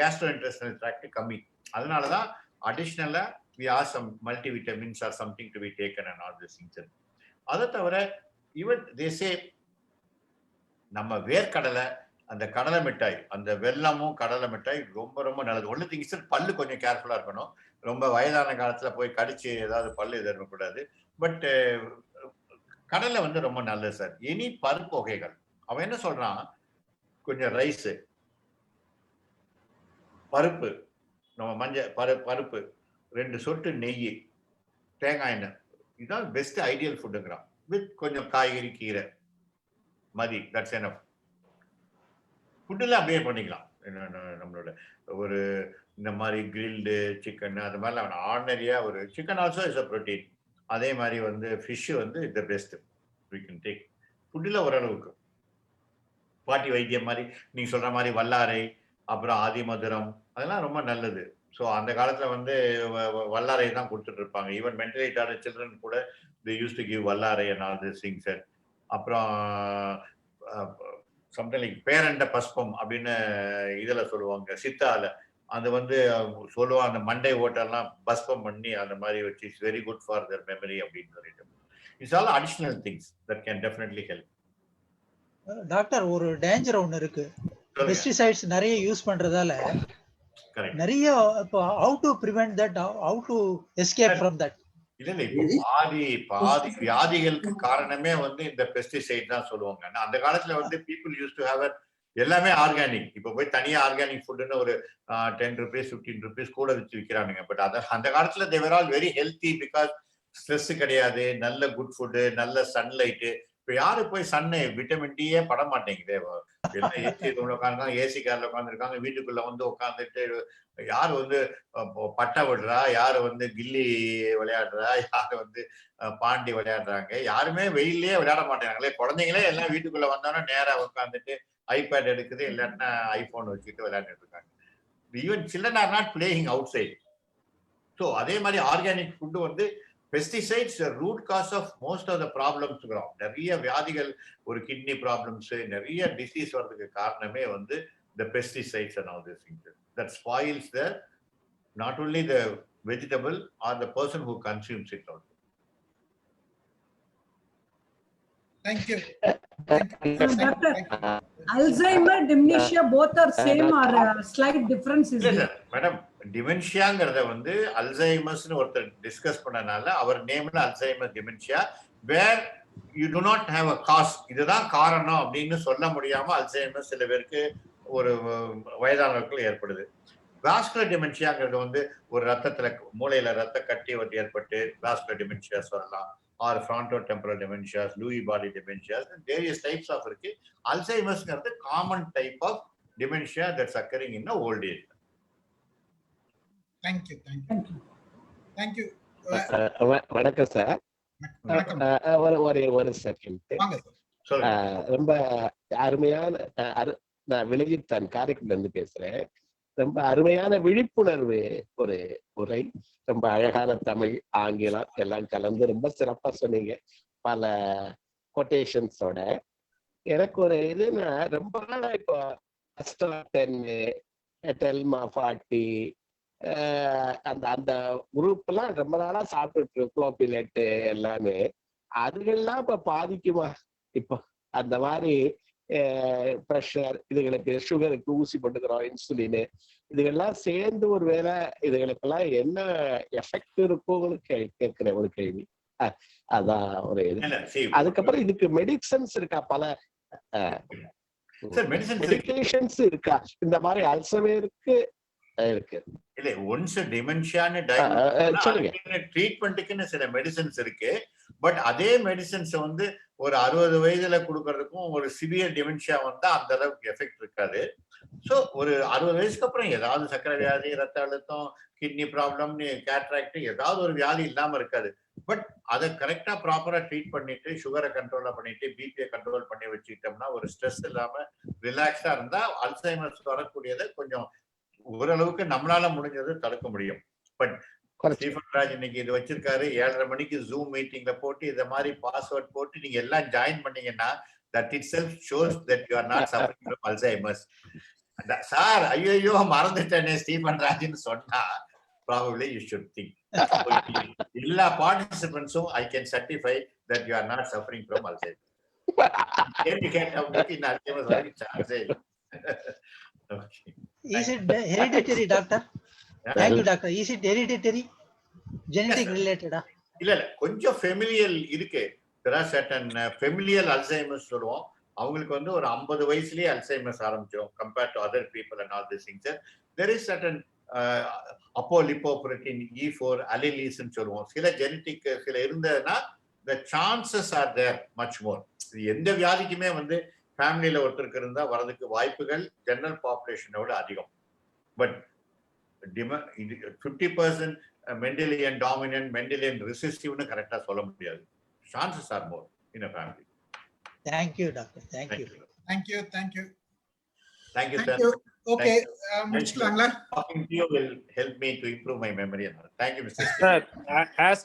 கேஸ்ட்ரோஇன்டெஸ்டைனல் ட்ராக்ட் கம்மி. அதனாலதான் அடிஷனலா we have some multivitamins or something to be taken and all these things. அதை தவிர even they say நம்ம வேர்க்கடலை, அந்த கடலை மிட்டாய், அந்த வெல்லமும் கடலை மிட்டாய் ரொம்ப ரொம்ப நல்லது. ஒன்று திங் சார், பல்லு கொஞ்சம் கேர்ஃபுல்லா இருக்கணும். ரொம்ப வயதான காலத்துல போய் கடிச்சு ஏதாவது பல்லு எதிர்க்கக்கூடாது. பட் கடலை ரொம்ப நல்லது சார். எனி பருப்பு வகைகள், அவன் என்ன சொல்றான், கொஞ்சம் ரைஸ், பருப்பு, நம்ம மஞ்சள் பருப்பு, 2 சொட்டு நெய், தேங்காய் எண்ணெய், இதுதான் பெஸ்ட் ஐடியல் ஃபுட்டுங்கிறான். வித் கொஞ்சம் காய்கறி, கீரை, மதி, தட்ஸ் எனஃப். ஃபுட்டுல அப்படியே பண்ணிக்கலாம். நம்மளோட ஒரு இந்த மாதிரி கிரில்டு சிக்கன் அது மாதிரிலாம் ஆர்டினரியா ஒரு chicken also is a protein. அதே மாதிரி fish the best we can take. ஃபுட்டுல ஓரளவுக்கு பாட்டி வைத்தியம் மாதிரி நீங்க சொல்ற மாதிரி வல்லாரை, அப்புறம் ஆதிமதுரம், அதெல்லாம் ரொம்ப நல்லது. ஸோ அந்த காலத்துல வல்லாரை தான் கொடுத்துட்டு இருப்பாங்க. ஈவன் மென்டலி ரிட்டார்டட் சில்ட்ரன் கூட they used to give வல்லாரை and all these things. அப்புறம் சம்திங் லைக் பேரண்ட பஸ்பம் அப்படின்னு இதுல சொல்லுவாங்க, சித்தால அது சொல்லுவாங்க, அந்த மண்டை ஓட்டெல்லாம் பஸ்பம் பண்ணி அந்த மாதிரி வச்சு it's very good for their memory அப்படின்னு சொல்லிட்டு. It's all additional things that can definitely help. Doctor, ஒரு டேஞ்சர் ஒன்று இருக்கு. பெஸ்டிசைட்ஸ் நிறைய யூஸ் பண்றதால நிறைய how to prevent that, how to escape from that? இல்ல இப்போ பாதி வியாதிகளுக்கு காரணமே இந்த பெஸ்டிசைட் தான் சொல்லுவாங்க. அந்த காலத்துல பீப்புள் யூஸ் டு ஹேவ் எல்லாமே ஆர்கானிக். இப்ப போய் தனியா ஆர்கானிக் ஃபுட்னு ஒரு 10 rupees 15 rupees கூட வச்சு விற்கிறானுங்க. பட் அந்த காலத்துல they were all very healthy because stress கிடையாது, நல்ல குட் ஃபுட்டு, நல்ல சன்லைட்டு. இப்ப யாரு போய் சன்னு, விட்டமின் டியே பட மாட்டேங்குது. எல்லாம் ஏசி ரூம்ல உட்காந்துருக்காங்க, ஏசி கார்ல உட்காந்துருக்காங்க, வீட்டுக்குள்ள உட்காந்துட்டு யாரு பட்டை விடுறா, யாரு கில்லி விளையாடுறா, யாரு பாண்டி விளையாடுறாங்க. யாருமே வெயிலே விளையாட மாட்டேங்கிறாங்களே. குழந்தைங்களே எல்லாம் வீட்டுக்குள்ள வந்தோன்னா நேரா உட்காந்துட்டு ஐபேட் எடுக்குது, இல்லாட்டினா ஐபோன் வச்சுட்டு விளையாண்டுட்டு இருக்காங்க. Even children are not playing outside. So அதே மாதிரி organic food pesticides root cause of most of the problems. நிறைய வியாதிகள், ஒரு கிட்னி ப்ராப்ளம்ஸ், நிறைய டிசீஸ் வர்றதுக்கு காரணமே the pesticides and all these things that spoils not only the vegetable or the person who consumes it also. Thank you. Doctor, Alzheimer, dementia, both are same or slight difference is there? Madam, டிமென்ஷியாங்கிறத அல்சைமர்ஸ்னு ஒருத்தர் discuss பண்ணனால அவர் நேம்ல Alzheimer dementia, where you do not have a cause, இதுதான் காரணம் அப்படின்னு சொல்ல முடியாம Alzheimer சில பேருக்கு ஒரு வயதானவர்கள் ஏற்படுது. வாஸ்குலர் டிமென்ஷியாங்கிறது ஒரு ரத்தத்துல மூளையில ரத்த கட்டி ஏற்பட்டு வாஸ்குலர் டிமென்ஷியா சொல்லலாம். or frontotemporal dementias, Lewy body dementias, and various types of இருக்கு. Alzheimer's is the common type of dementia that's occurring in the old age. Thank you. Thank you. வணக்கம் சார். ஒரு செகண்ட். ரொம்ப அருமையான நான் விலகித்தான் காரைக்குடில இருந்து பேசுறேன். ரொம்ப அருமையான விழிப்புணர்வு ஒரு உரை, ரொம்ப அழகான தமிழ் ஆங்கிலம் எல்லாம் கலந்து ரொம்ப சிறப்பா சொன்னீங்க, பல கொட்டேஷன்ஸோட. எனக்கு ஒரு இதுன்னா, ரொம்ப நாளா இப்போ டெல்மா 40 அந்த அந்த குரூப் எல்லாம் ரொம்ப நாளா சாப்பிட்டு குளோபிலேட்டு எல்லாமே, அதுகள்லாம் இப்ப பாதிக்குமா? இப்போ அந்த மாதிரி ப்ரெஷர், இதுகளுக்கு சுகருக்கு ஊசி போட்டுக்கிறோம், இன்சுலின், இதுகெல்லாம் சேர்ந்து ஒரு வேளை இதுகளுக்கெல்லாம் என்ன எஃபெக்ட் இருக்கும்னு கேட்கிற ஒரு கேள்வி. அதான் ஒரு இது. அதுக்கப்புறம் இதுக்கு மெடிசன்ஸ் இருக்கா? பல மெடிகேஷன்ஸ் இருக்கா இந்த மாதிரி அல்சைமருக்கு? இருக்கு இல்ல, ஒன்ஸ் டிமென்ஷியான்னு ட்ரீட்மெண்ட்டுக்குன்னு சில மெடிசன்ஸ் இருக்கு. பட் அதே மெடிசன்ஸ் வந்து ஒரு 60 வயதுல கொடுக்கறதுக்கும் ஒரு சிவியர் டிமென்ஷியா வந்தா அந்த அளவுக்கு எஃபெக்ட் இருக்காது. ஸோ ஒரு 60 வயசுக்கு அப்புறம் ஏதாவது சக்கரை வியாதி, ரத்த அழுத்தம், கிட்னி ப்ராப்ளம், கேட்ராக்ட், ஏதாவது ஒரு வியாதி இல்லாம இருக்காது. பட் அதை கரெக்டா ப்ராப்பரா ட்ரீட் பண்ணிட்டு, சுகரை கண்ட்ரோலா பண்ணிட்டு, பிபியை கண்ட்ரோல் பண்ணி வச்சுக்கிட்டோம்னா, ஒரு ஸ்ட்ரெஸ் இல்லாம ரிலாக்ஸா இருந்தா அல்சைமர்ஸ் வரக்கூடியதை கொஞ்சம் ஓரளவுக்கு நம்மளால முடிஞ்சது தடுக்க முடியும். பட் ஸ்டீஃபன்ராஜ் இன்னைக்கு இது வச்சிருக்காரு, 7:30 மணிக்கு ஜூம் மீட்டிங்ல போட்டு இத மாதிரி பாஸ்வேர்ட் போட்டு நீங்க எல்லாம் ஜாயின் பண்ணீங்கன்னா, that itself shows that you are not suffering from Alzheimer's. Sir ஐயோ மறந்துட்டேனே ஸ்டீஃபன்ராஜ்னு சொன்னா probably you should think. எல்லா பார்ட்டிசிபென்ட்ஸும் I can certify that you are not suffering from Alzheimer's. கேள்வி கேட்டவங்களுக்கு இந்த Alzheimer's வர சான்ஸே இல்லை. Okay. Is it hereditary, doctor? Thank you, doctor. Is it hereditary? Genetic related? இல்ல கொஞ்சம் ஃபெமிலியல் இருக்கு. There are certain familial Alzheimer's சொல்லுவோம். அவங்களுக்கு வந்து ஒரு 50 வயசுலயே அல்சைமர்ஸ் ஆரம்பிச்சிடும் compared to other people and all these things. There is certain apolipoprotein E4 alleles ன்னு சொல்லுவோம். சில ஜெனடிக் சில இருந்ததுன்னா the chances are there much more. எந்த வியாதிக்குமே வந்து ஃபேமிலியில ஒருத்தருக்கு இருந்தா வரதுக்கு வாய்ப்புகள் ஜெனரல் பாப்புலேஷனோட அதிகம். பட் 50% மெண்டலியன் டாமினன்ட், மெண்டலியன் ரிசெசிவ்னு கரெக்டா சொல்ல முடியாது. Chances are more in a family. Thank you, doctor. Thank you. Thank you, sir. Okay, முடிச்சுக்கலாங்களா? Talking to you will help me to improve my memory. Thank you, Mr. Sir, as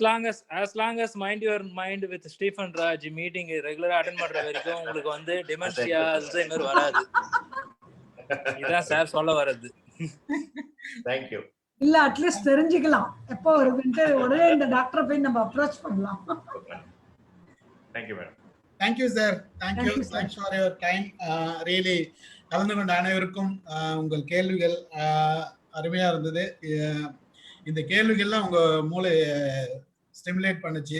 long as mind your mind with Stephenraj meeting regular attend பண்ற வரைக்கும் உங்களுக்கு வந்து dementia, Alzheimer வராது. இதான் sir சொல்ல வரது. Thank you. இல்ல at least தெரிஞ்சுக்கலாம் எப்போ வருதுன்னு, உடனே இந்த டாக்டரை போய் நம்ம அப்ரோச் பண்ணலாம். Thank you, madam. Thank you, sir. Thank you. Thanks for your time. Really கலந்து கொண்ட அனைவருக்கும் உங்கள் கேள்விகள் அருமையா இருந்தது. இந்த கேள்விகள்லாம் உங்க மூளையை ஸ்டிமுலேட் பண்ணுச்சு.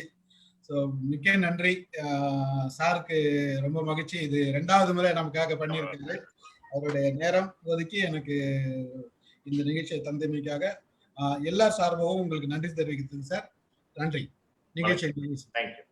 ஸோ மிக்க நன்றி. சாருக்கு ரொம்ப மகிழ்ச்சி. இது 2வது முறை நமக்காக பண்ணியிருக்காரு. அவருடைய நேரம் ஒதுக்கி எனக்கு இந்த நிகழ்ச்சியை தந்தமைக்காக எல்லா சார்பாகவும் உங்களுக்கு நன்றி தெரிவிக்கிறேன் சார். நன்றி. நிகழ்ச்சி. Thank you.